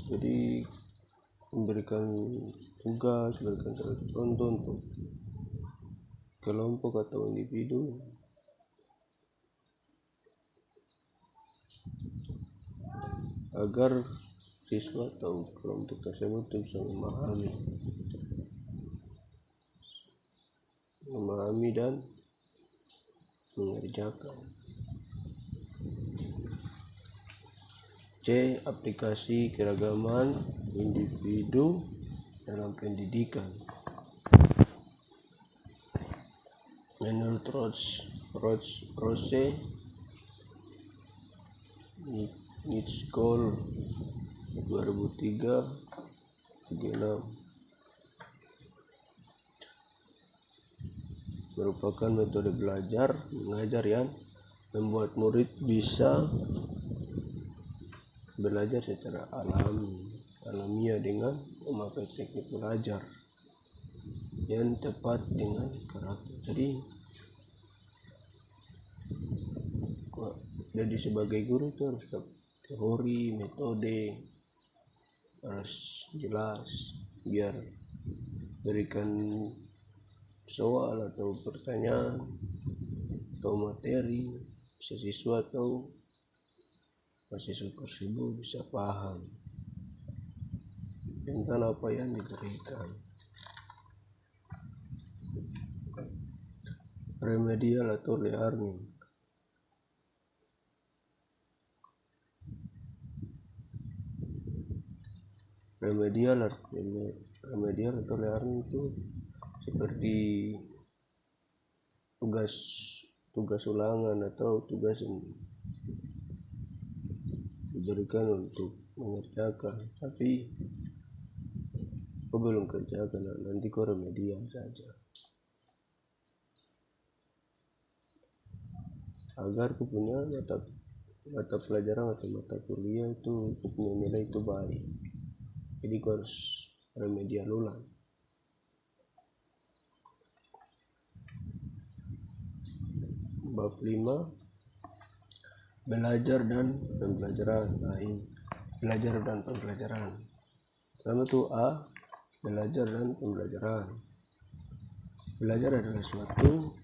Jadi memberikan tugas, memberikan contoh untuk kelompok atau individu agar siswa atau kelompok tersebut bisa memahami dan mengerjakan. C. Aplikasi keragaman individu dalam pendidikan. Menurut Rose Nichols 2003-36 merupakan metode belajar mengajar yang membuat murid bisa belajar secara alamiah dengan memakai teknik belajar yang tepat dengan karakter. Jadi sebagai guru itu harus teori, metode harus jelas, biar berikan soal atau pertanyaan atau materi siswa atau mahasiswa tersebut bisa paham tentang apa yang diberikan. Remedial atau learning. Remedial atau learning itu seperti tugas ulangan atau tugas yang diberikan untuk mengerjakan, tapi kau belum kerjakan, nanti kau remedial saja, agar kau punya mata pelajaran atau mata kuliah itu punya nilai itu baik. Jadi kau harus remedial ulang. Bab 5. Belajar dan pembelajaran. Belajar dan pembelajaran. Pertama itu A. Belajar dan pembelajaran. Belajar adalah suatu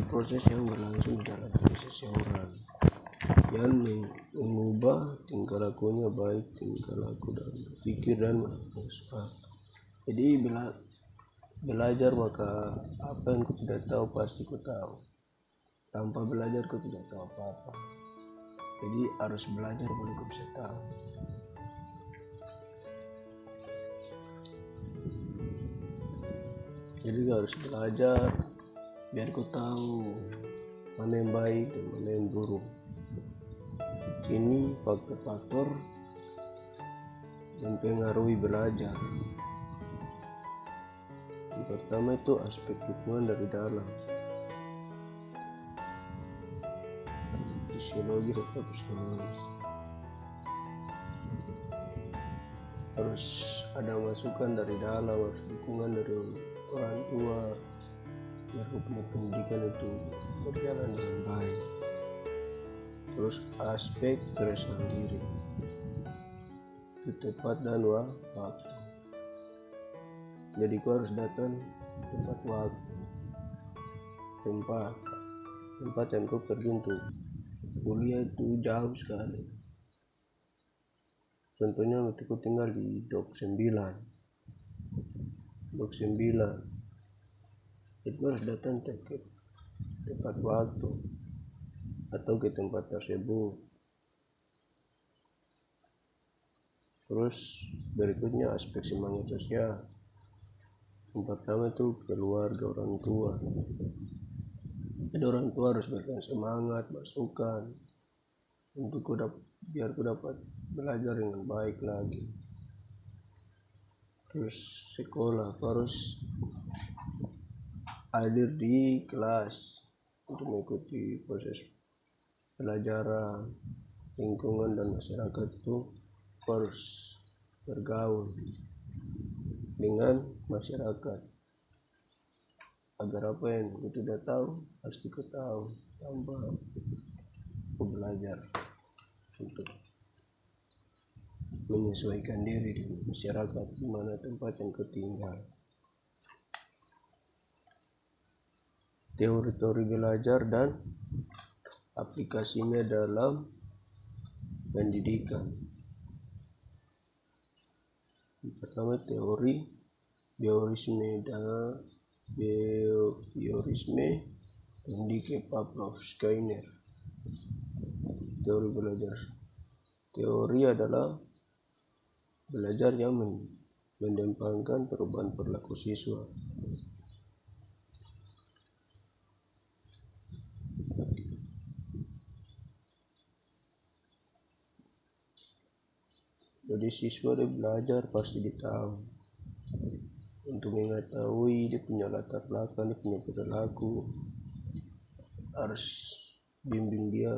proses yang berlangsung dalam diri seseorang yang mengubah tingkah lakunya, baik tingkah laku dalam berpikir dan melakukan sesuatu. Jadi belajar, maka apa yang kau tidak tahu pasti kau tahu. Tanpa belajar kau tidak tahu apa-apa. Jadi harus belajar baru kau bisa tahu. Jadi harus belajar biar kau tahu mana yang baik dan mana yang buruk. Ini faktor-faktor yang mempengaruhi belajar. Yang pertama itu aspek dukungan dari dalam, fisiologi atau psikologi. Harus ada masukan dari dalam, harus dukungan dari orang tua, biar punya pendidikan itu berjalan dengan baik. Terus aspek keresahan diri itu tepat dan waktu. Jadi kau harus datang tepat waktu, tempat yang kau pergi untuk kuliah itu jauh sekali. Contohnya waktu kau tinggal di Dok 9 itu harus datang tepat waktu atau ke tempat tersebut. Terus berikutnya aspek semangat sosial. Yang pertama itu keluarga, orang tua. Jadi orang tua harus berikan semangat, masukan untuk biar ku dapat belajar dengan baik lagi. Terus sekolah harus hadir di kelas untuk mengikuti proses pelajaran. Lingkungan dan masyarakat itu harus bergaul dengan masyarakat agar apa yang aku tidak tahu pasti ku tahu, tanpa aku belajar untuk menyesuaikan diri di masyarakat di mana tempat yang ku tinggal. Teori-teori belajar dan aplikasinya dalam pendidikan. Pertama biorisme Enrique Pavlov Skinner. Teori belajar. Teori adalah belajar yang mengembangkan perubahan perilaku siswa. Jadi siswa dia belajar pasti dia tahu untuk mengetahui dia punya latar belakang, dia punya perilaku, harus bimbing dia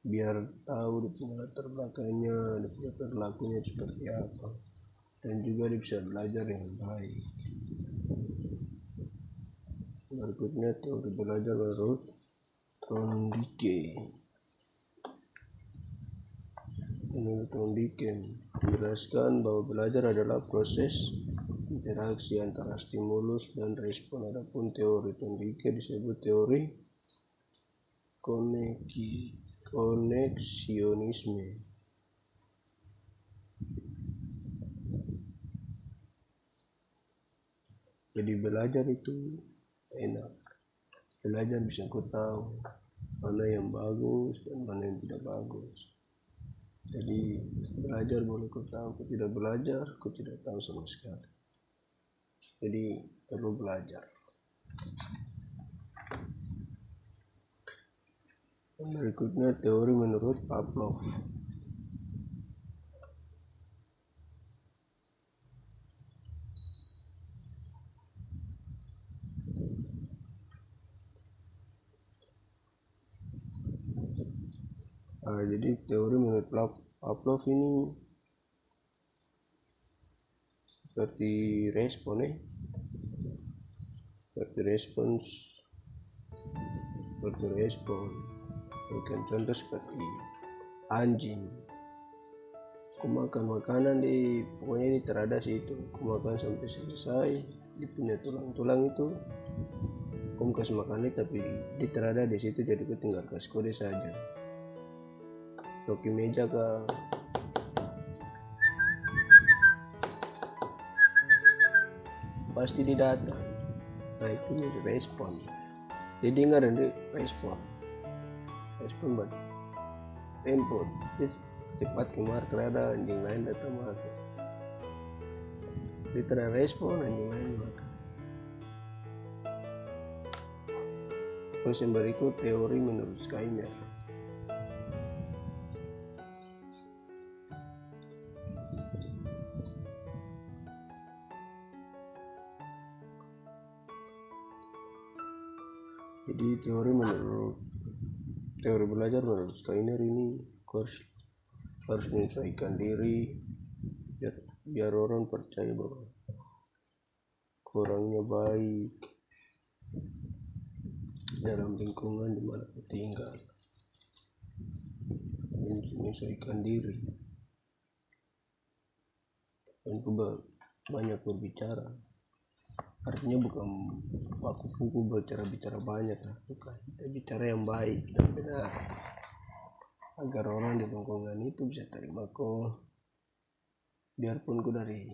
biar tahu dia punya latar belakangnya, dia punya perilakunya seperti apa, dan juga dia bisa belajar dengan baik. Berikutnya teori belajar menurut Thorndike. Menurut Thorndike menjelaskan bahwa belajar adalah proses interaksi antara stimulus dan respon. Adapun teori Thorndike disebut teori koneksionisme. Jadi belajar itu enak, belajar bisa kau tahu mana yang bagus dan mana yang tidak bagus. Jadi belajar boleh kau tahu, kau tidak belajar kau tidak tahu sama sekali. Jadi perlu belajar. Yang berikutnya teori menurut Pavlov. Jadi teori menurut Pavlov ini seperti respon. Berikan contoh seperti anjing. Aku makan makanan pokoknya ini terada situ. Aku makan sampai selesai, dia punya tulang-tulang itu. Aku kasih makan tapi dia terada di situ, jadi aku tinggal kasih kode saja. Toki meja pasti dia datang. Nah itu respon. Dia dengar dan dia respon buat tempo. Dia cepat kemar terada anjing lain datang makan. Dia terada respon anjing lain makan. Terus yang berikut teori menurut Skinner. Jadi teori belajar menurut Skinner ini harus menyesuaikan diri biar orang percaya bahwa orangnya baik dalam lingkungan di mana kau tinggal. menyesuaikan diri, dan banyak berbicara. Artinya bukan baku bicara banyak lah, bukan. Kita bicara yang baik dan benar agar orang di lingkungan itu bisa terima kok. Biarpun kau dari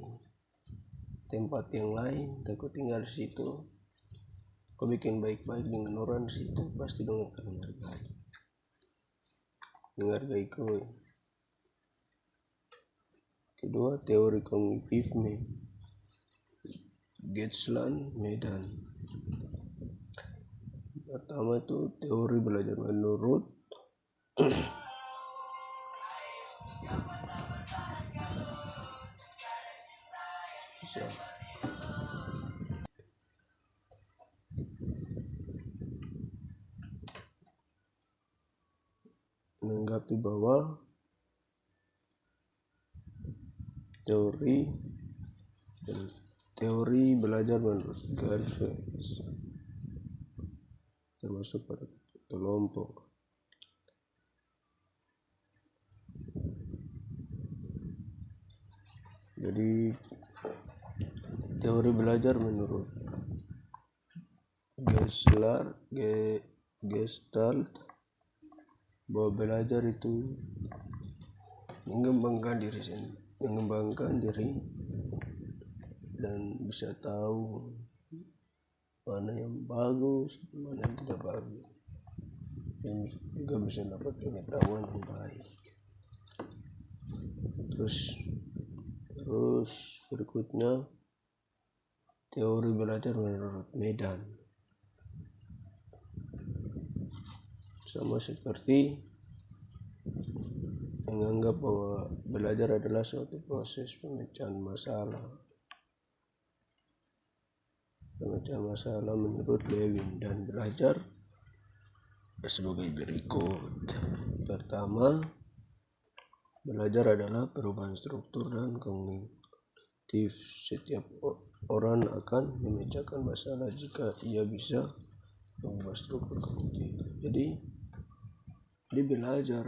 tempat yang lain, kau tinggal di situ, kau bikin baik-baik dengan orang di situ, pasti dong akan menghargai kau. Kedua, teori kognitif Getzland, Medan. Pertama itu teori belajar menurut menanggapi bahwa teori belajar menurut Getzland termasuk pada kelompok. Jadi teori belajar menurut Gestalt bahwa belajar itu mengembangkan diri dan bisa tahu mana yang bagus, mana yang tidak bagus, dan juga bisa dapat pengetahuan yang baik. Terus berikutnya teori belajar menurut Medan, sama seperti menganggap bahwa belajar adalah suatu proses pemecahan masalah menurut Lewin, dan belajar sebagai berikut. Pertama, belajar adalah perubahan struktur dan kognitif. Setiap orang akan memecahkan masalah jika ia bisa mengubah struktur kognitif. Jadi dia belajar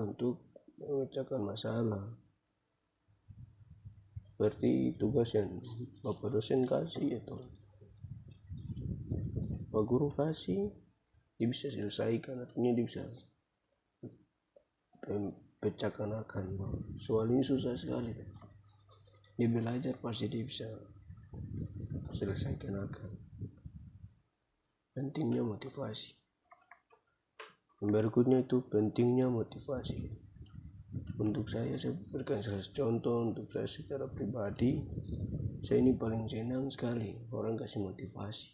untuk memecahkan masalah. Seperti tugas yang Bapak dosen kasih atau Pak Guru kasih, dia bisa selesaikan. Artinya dia bisa pecahkan akan soal ini susah sekali. Dia belajar pasti dia bisa selesaikan akan. Pentingnya motivasi. Yang berikutnya itu pentingnya motivasi. Untuk saya berikan salah contoh. Untuk saya secara pribadi, saya ini paling senang sekali orang kasih motivasi,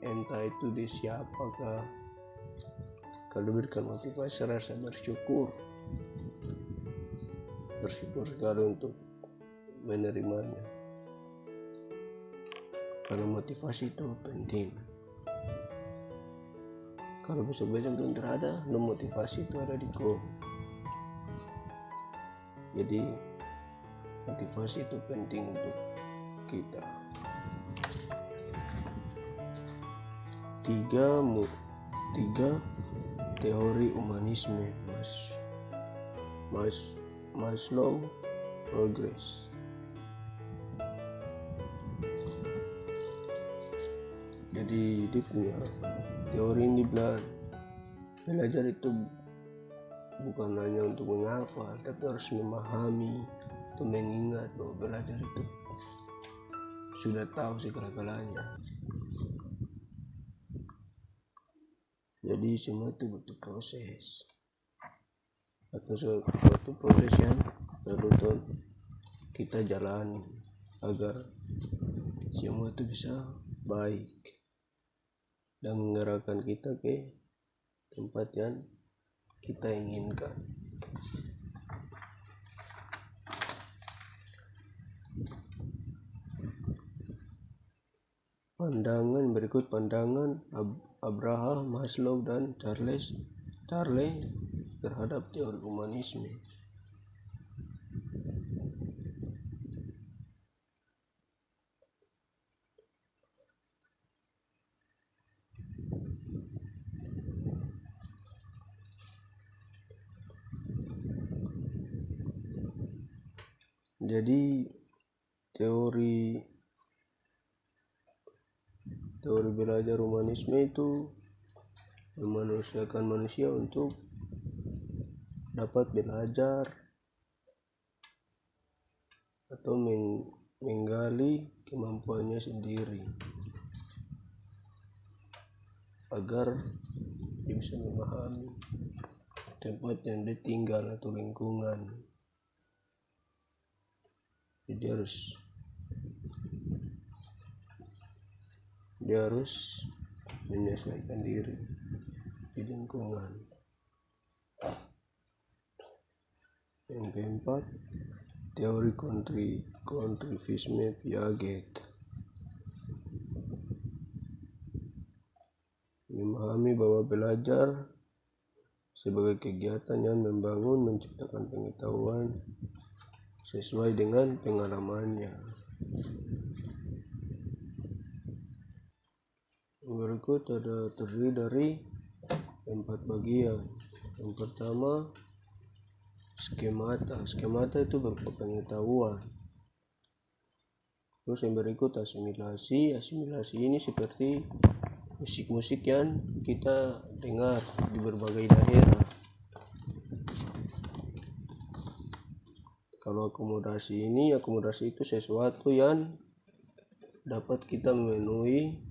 entah itu di siapakah. Kalau berikan motivasi, rasa bersyukur sekali untuk menerimanya, karena motivasi itu penting. Kalau besok-besok itu terada, motivasi itu ada di kau. Jadi motivasi itu penting untuk kita. Tiga teori humanisme Maslow progress. Jadi dia punya teori ini belajar itu bukan hanya untuk menghafal, tapi harus memahami atau mengingat bahwa belajar itu sudah tahu segala-galanya. Jadi semua itu butuh proses, atau suatu proses yang perlu kita jalani agar semua itu bisa baik dan mengarahkan kita ke tempat yang kita inginkan. Pandangan Abraham Maslow dan Charles terhadap teori humanisme. Jadi teori belajar humanisme itu memanusiakan manusia untuk dapat belajar atau menggali kemampuannya sendiri agar dia bisa memahami tempat yang dia tinggal atau lingkungan. Jadi dia harus menyesuaikan diri di lingkungan. Yang keempat, teori kontribusivisme Piaget. Memahami bahwa belajar sebagai kegiatan yang membangun, menciptakan pengetahuan sesuai dengan pengalamannya. Berikut terdiri dari 4 bagian. Yang pertama, skemata. Skemata itu berupa pengetahuan. Terus yang berikut asimilasi. Asimilasi ini seperti musik-musik yang kita dengar di berbagai daerah. Kalau akomodasi itu sesuatu yang dapat kita memenuhi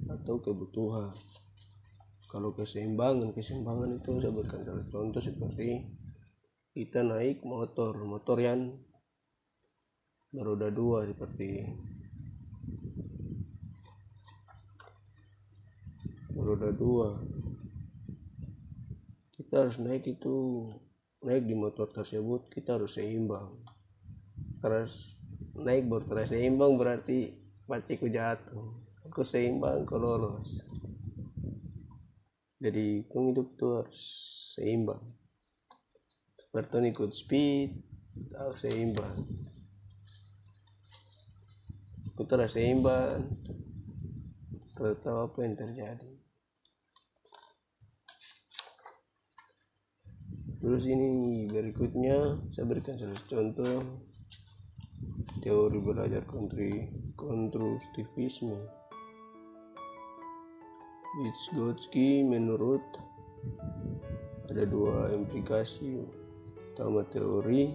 atau kebutuhan. Kalau keseimbangan itu saya berikan contoh seperti kita naik motor yang beroda 2 seperti beroda 2. Kita harus naik di motor tersebut kita harus seimbang. Terus naik motor seimbang berarti paciku jatuh. Aku seimbang, aku lolos. Jadi hidup tuh harus seimbang. Seperti ikut speed harus seimbang. Aku terus seimbang, tidak tahu apa yang terjadi. Terus ini berikutnya saya berikan salah contoh teori belajar konstruktivisme. Vygotsky menurut ada 2 implikasi. Pertama, teori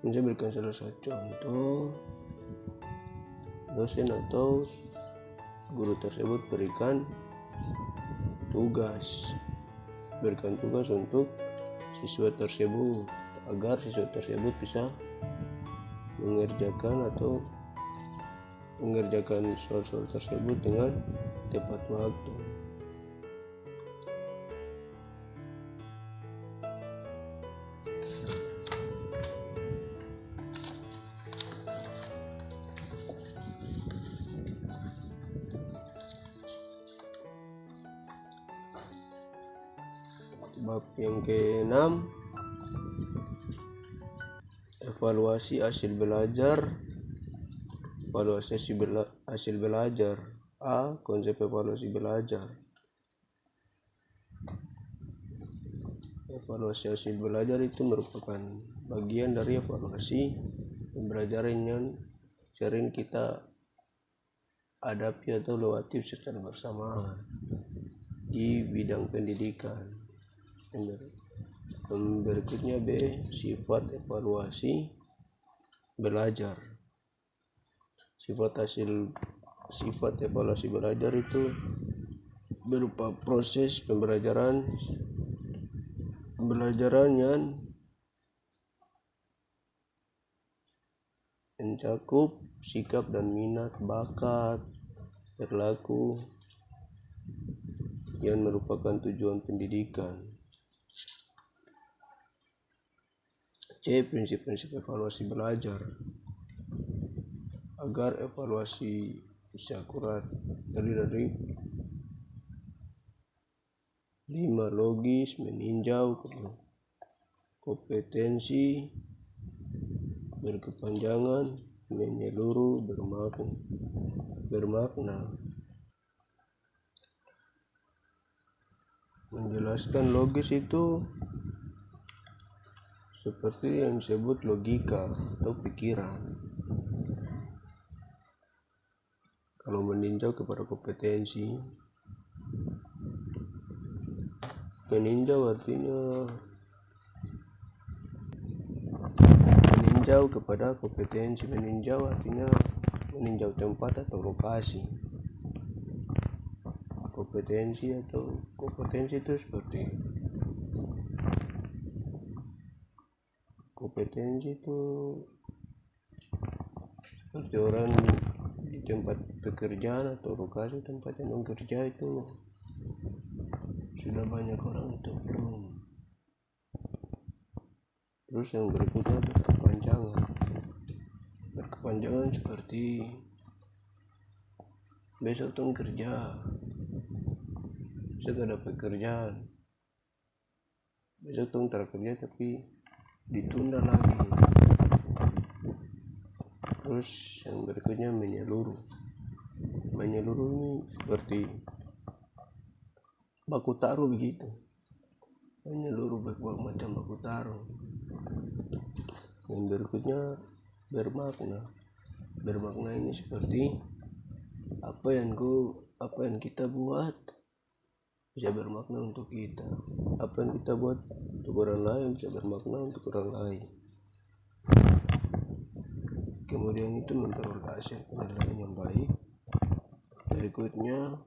saya berikan salah satu contoh. Dosen atau guru tersebut berikan tugas untuk siswa tersebut agar siswa tersebut bisa mengerjakan soal-soal tersebut dengan tepat waktu. Bab yang ke-6, evaluasi hasil belajar. Hasil belajar. A. Konsep evaluasi belajar. Evaluasi hasil belajar itu merupakan bagian dari evaluasi pembelajaran yang sering kita hadapi atau lewati secara bersamaan di bidang pendidikan. Berikutnya B. Sifat evaluasi belajar. Sifat evaluasi belajar itu berupa proses pembelajaran yang mencakup sikap dan minat, bakat, perilaku yang merupakan tujuan pendidikan. C. Prinsip-prinsip evaluasi belajar. Agar evaluasi bisa akurat, dari 5. Logis, meninjau kompetensi, berkepanjangan, menyeluruh, bermakna. Menjelaskan logis itu seperti yang disebut logika atau pikiran. Kalau meninjau kepada kompetensi, meninjau artinya meninjau kepada kompetensi. Meninjau artinya meninjau tempat atau lokasi. Kompetensi itu seperti orang di tempat pekerjaan atau lokasi tempat yang kerja itu sudah banyak orang atau belum. Terus yang berikutnya berkepanjangan seperti besok tuh kerja, besok ada pekerjaan, besok tuh kerja tapi ditunda lagi. Terus yang berikutnya menyeluruh ini seperti baku taruh begitu, menyeluruh berbagai macam baku taruh. Yang berikutnya bermakna ini seperti apa yang kita buat bisa bermakna untuk kita, apa yang kita buat untuk orang lain bisa bermakna untuk orang lain. Kemudian itu memperoleh hasil penilaian yang baik. Berikutnya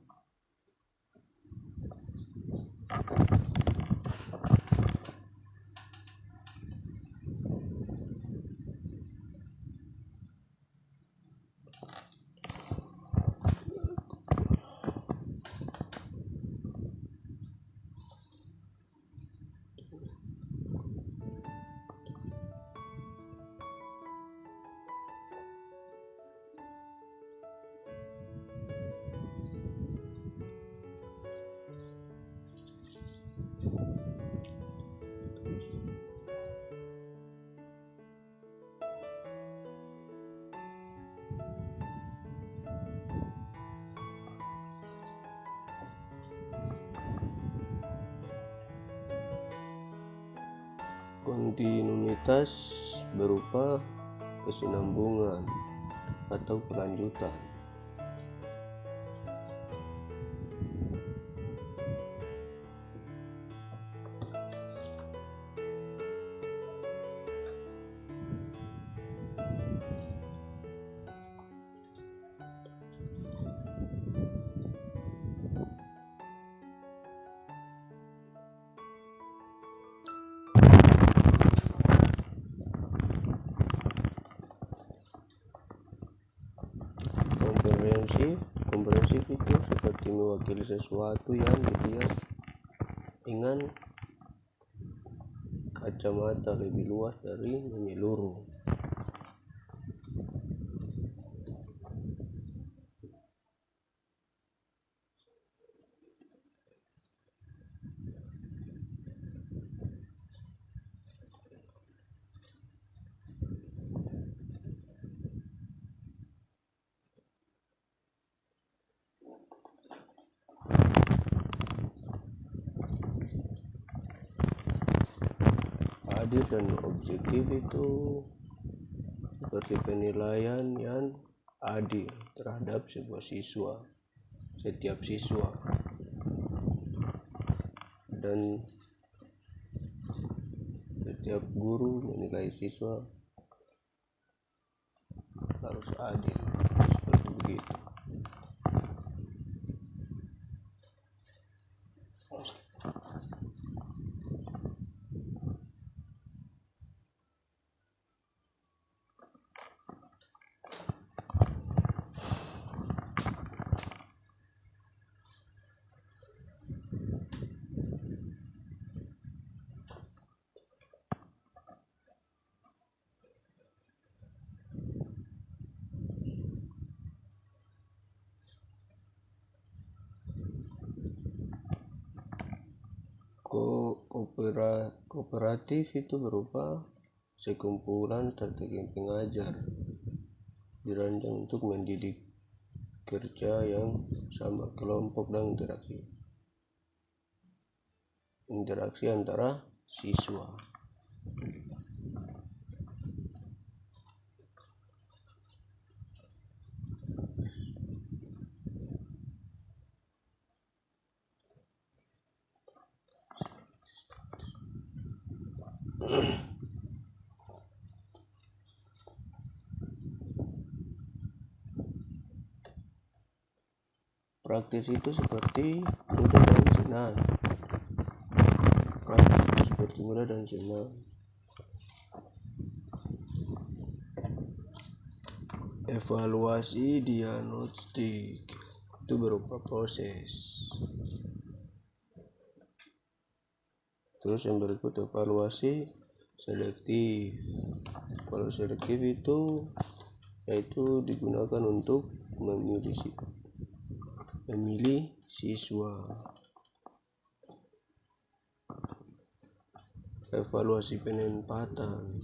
kontinuitas berupa kesinambungan atau kelanjutan. Komprehensif itu seperti mewakili sesuatu yang dilihat dengan kacamata lebih luas dari menyeluruh. Adil dan objektif itu seperti penilaian yang adil terhadap setiap siswa, dan setiap guru menilai siswa harus adil, seperti begitu. Kooperatif itu berupa sekumpulan strategi pengajar dirancang untuk mendidik kerja yang sama kelompok dan interaksi. interaksi antara siswa. Praktis itu seperti mudah dan senang. Praktis itu seperti mudah dan senang. Evaluasi diagnostik itu berupa proses. Terus yang berikut evaluasi selektif. Kalau selektif itu yaitu digunakan untuk memilih siswa. Evaluasi penempatan.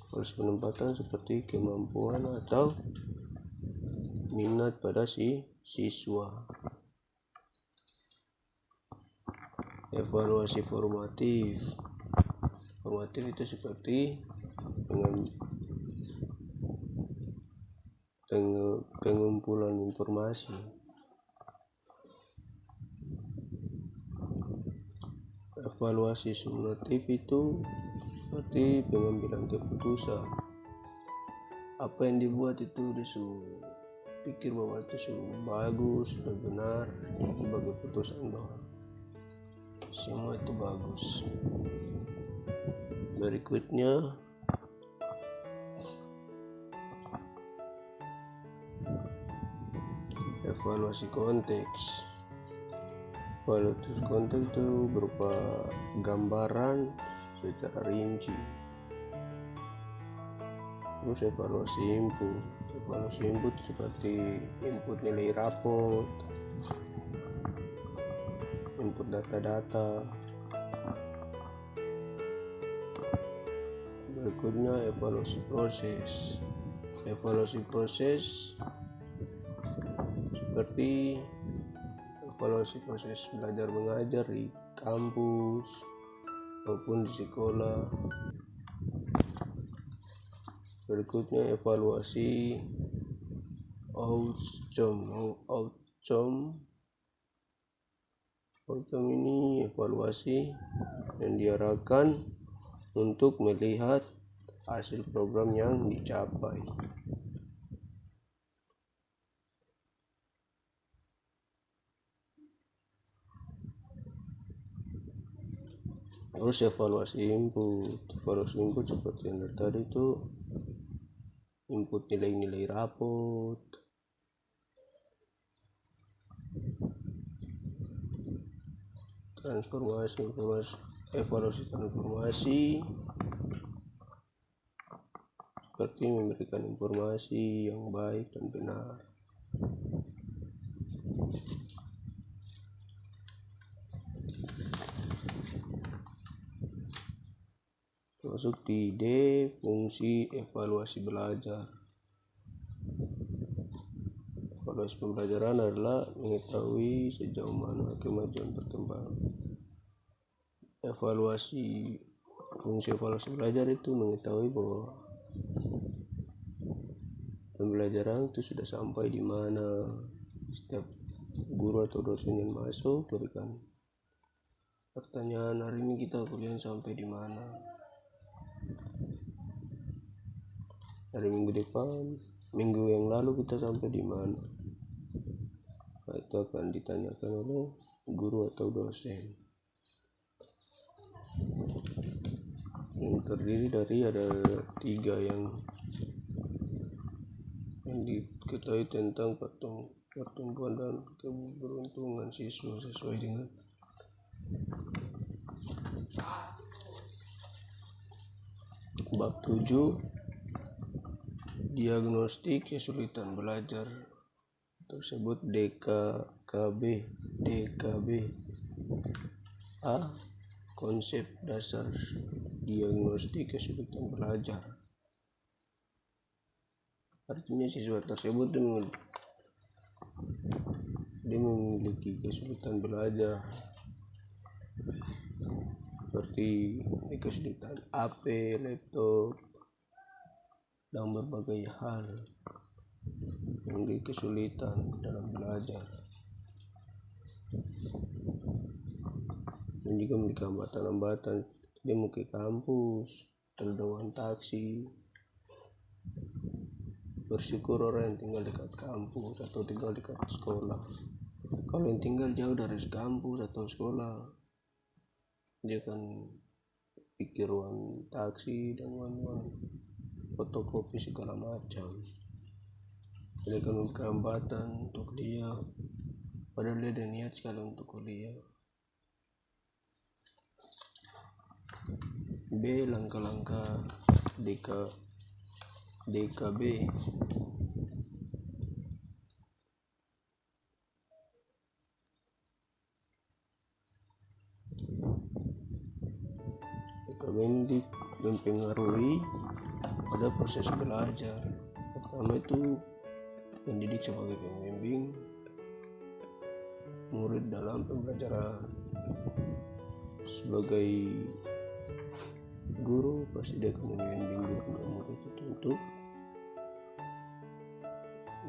Evaluasi penempatan seperti kemampuan atau minat pada siswa. Evaluasi formatif. Formatif itu seperti pengumpulan informasi. Evaluasi summatif itu seperti pengambilan keputusan. Apa yang dibuat itu pikir bahwa itu bagus, sudah benar, sebagai keputusan bahwa semua itu bagus. Berikutnya evaluasi konteks. Evaluasi konteks itu berupa gambaran secara rinci. Terus evaluasi input. Evaluasi input seperti input nilai raport, input data-data. Berikutnya evaluasi proses. Evaluasi proses seperti evaluasi proses belajar mengajar di kampus maupun di sekolah. Berikutnya evaluasi outcome. Outcome ini evaluasi yang diarahkan untuk melihat hasil program yang dicapai. Terus evaluasi input. Evaluasi input seperti yang tadi itu input nilai-nilai raport, transformasi informasi, evaluasi transformasi seperti memberikan informasi yang baik dan benar. Masuk di D, fungsi evaluasi belajar. Evaluasi pembelajaran adalah mengetahui sejauh mana kemajuan perkembangan. Fungsi evaluasi belajar itu mengetahui bahwa pembelajaran itu sudah sampai di mana. Setiap guru atau dosen yang masuk berikan pertanyaan, hari ini kita kuliah sampai di mana. Hari minggu yang lalu kita sampai di mana. Nah, itu akan ditanyakan oleh guru atau dosen. Yang terdiri dari ada 3 yang diketahui tentang pertumbuhan dan keberuntungan siswa sesuai dengan bab 7 diagnostik kesulitan belajar tersebut DKB. A. Konsep dasar diagnostik kesulitan belajar. Artinya siswa tersebut dia memiliki kesulitan belajar. seperti kesulitan HP, laptop, dan berbagai hal yang kesulitan dalam belajar. Dan juga memiliki hambatan-hambatan, dia mau ke kampus, terdawan taksi. Bersyukur orang yang tinggal dekat kampus atau tinggal dekat sekolah. Kalau yang tinggal jauh dari kampus atau sekolah, dia akan pikir uang taksi dan uang fotokopi segala macam. Dia akan memiliki hambatan untuk dia, padahal dia ada niat sekali untuk kuliah. B. Langkah-langkah DKB. DKB mempengaruhi pada proses belajar. Pertama itu pendidik sebagai pembimbing murid dalam pembelajaran. Sebagai guru pasti dia akan membimbing murid itu untuk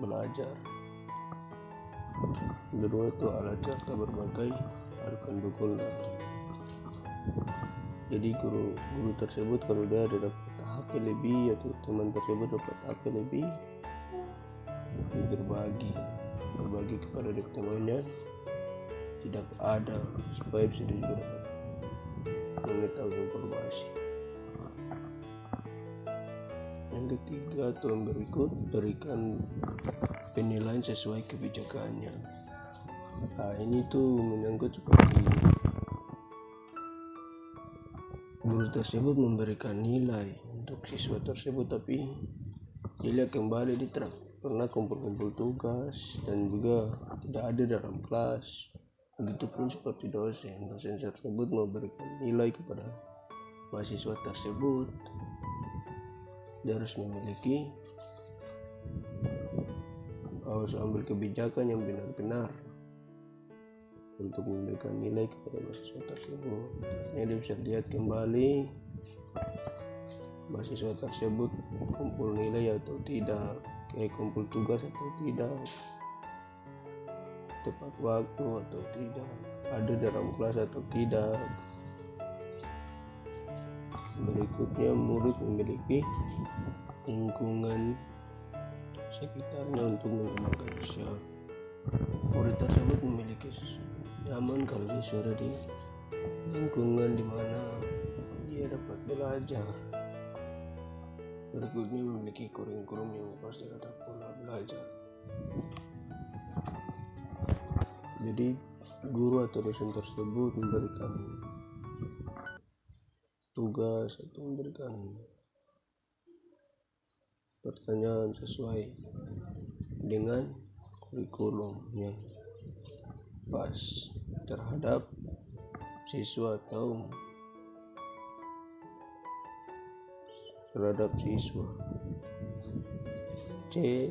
belajar. Kedua itu alat serta berbagai hal pendukung. Jadi guru tersebut kalau dia ada dapat HP lebih atau teman tersebut dapat HP lebih, berbagi kepada temannya tidak ada, supaya bisa juga dapat mengetahui informasi. Yang ketiga atau yang berikut, berikan penilaian sesuai kebijakannya. Ini tuh menyangkut seperti guru tersebut memberikan nilai untuk siswa tersebut, tapi dilihat kembali dia tidak pernah kumpul tugas dan juga tidak ada dalam kelas. Begitupun seperti dosen tersebut memberikan nilai kepada mahasiswa tersebut. Dia harus ambil kebijakan yang benar-benar untuk memberikan nilai kepada mahasiswa tersebut. Ini dia bisa lihat kembali mahasiswa tersebut kumpul nilai atau tidak, kumpul tugas atau tidak, tepat waktu atau tidak, ada dalam kelas atau tidak. Berikutnya, murid memiliki lingkungan sekitarnya untuk mengembangkan usaha. Murid tersebut memiliki nyaman kalau dia sudah di lingkungan di mana dia dapat belajar. Berikutnya, memiliki kurikulum yang pas terhadap pola belajar. Jadi guru atau dosen tersebut memberikan tugas atau memberikan pertanyaan sesuai dengan kurikulum yang pas terhadap siswa atau terhadap siswa. C.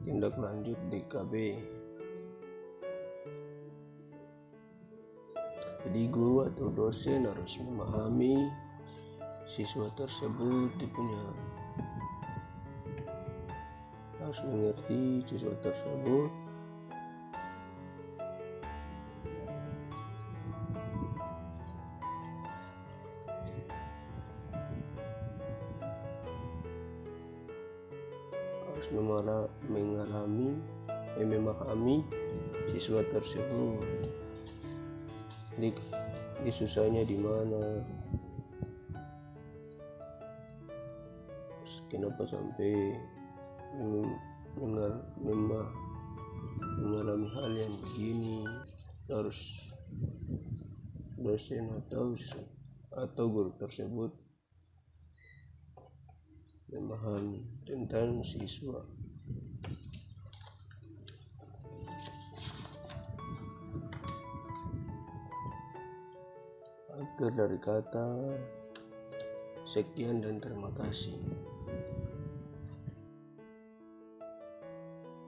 Tindak lanjut DKB. Jadi guru atau dosen harus memahami siswa tersebut, harus mengerti siswa tersebut, harus memahami siswa tersebut. Di susahnya di mana, kenapa sampai mengalami hal yang begini. Harus dosen atau guru tersebut memahami tentang siswa. Akhir dari kata, sekian dan terima kasih.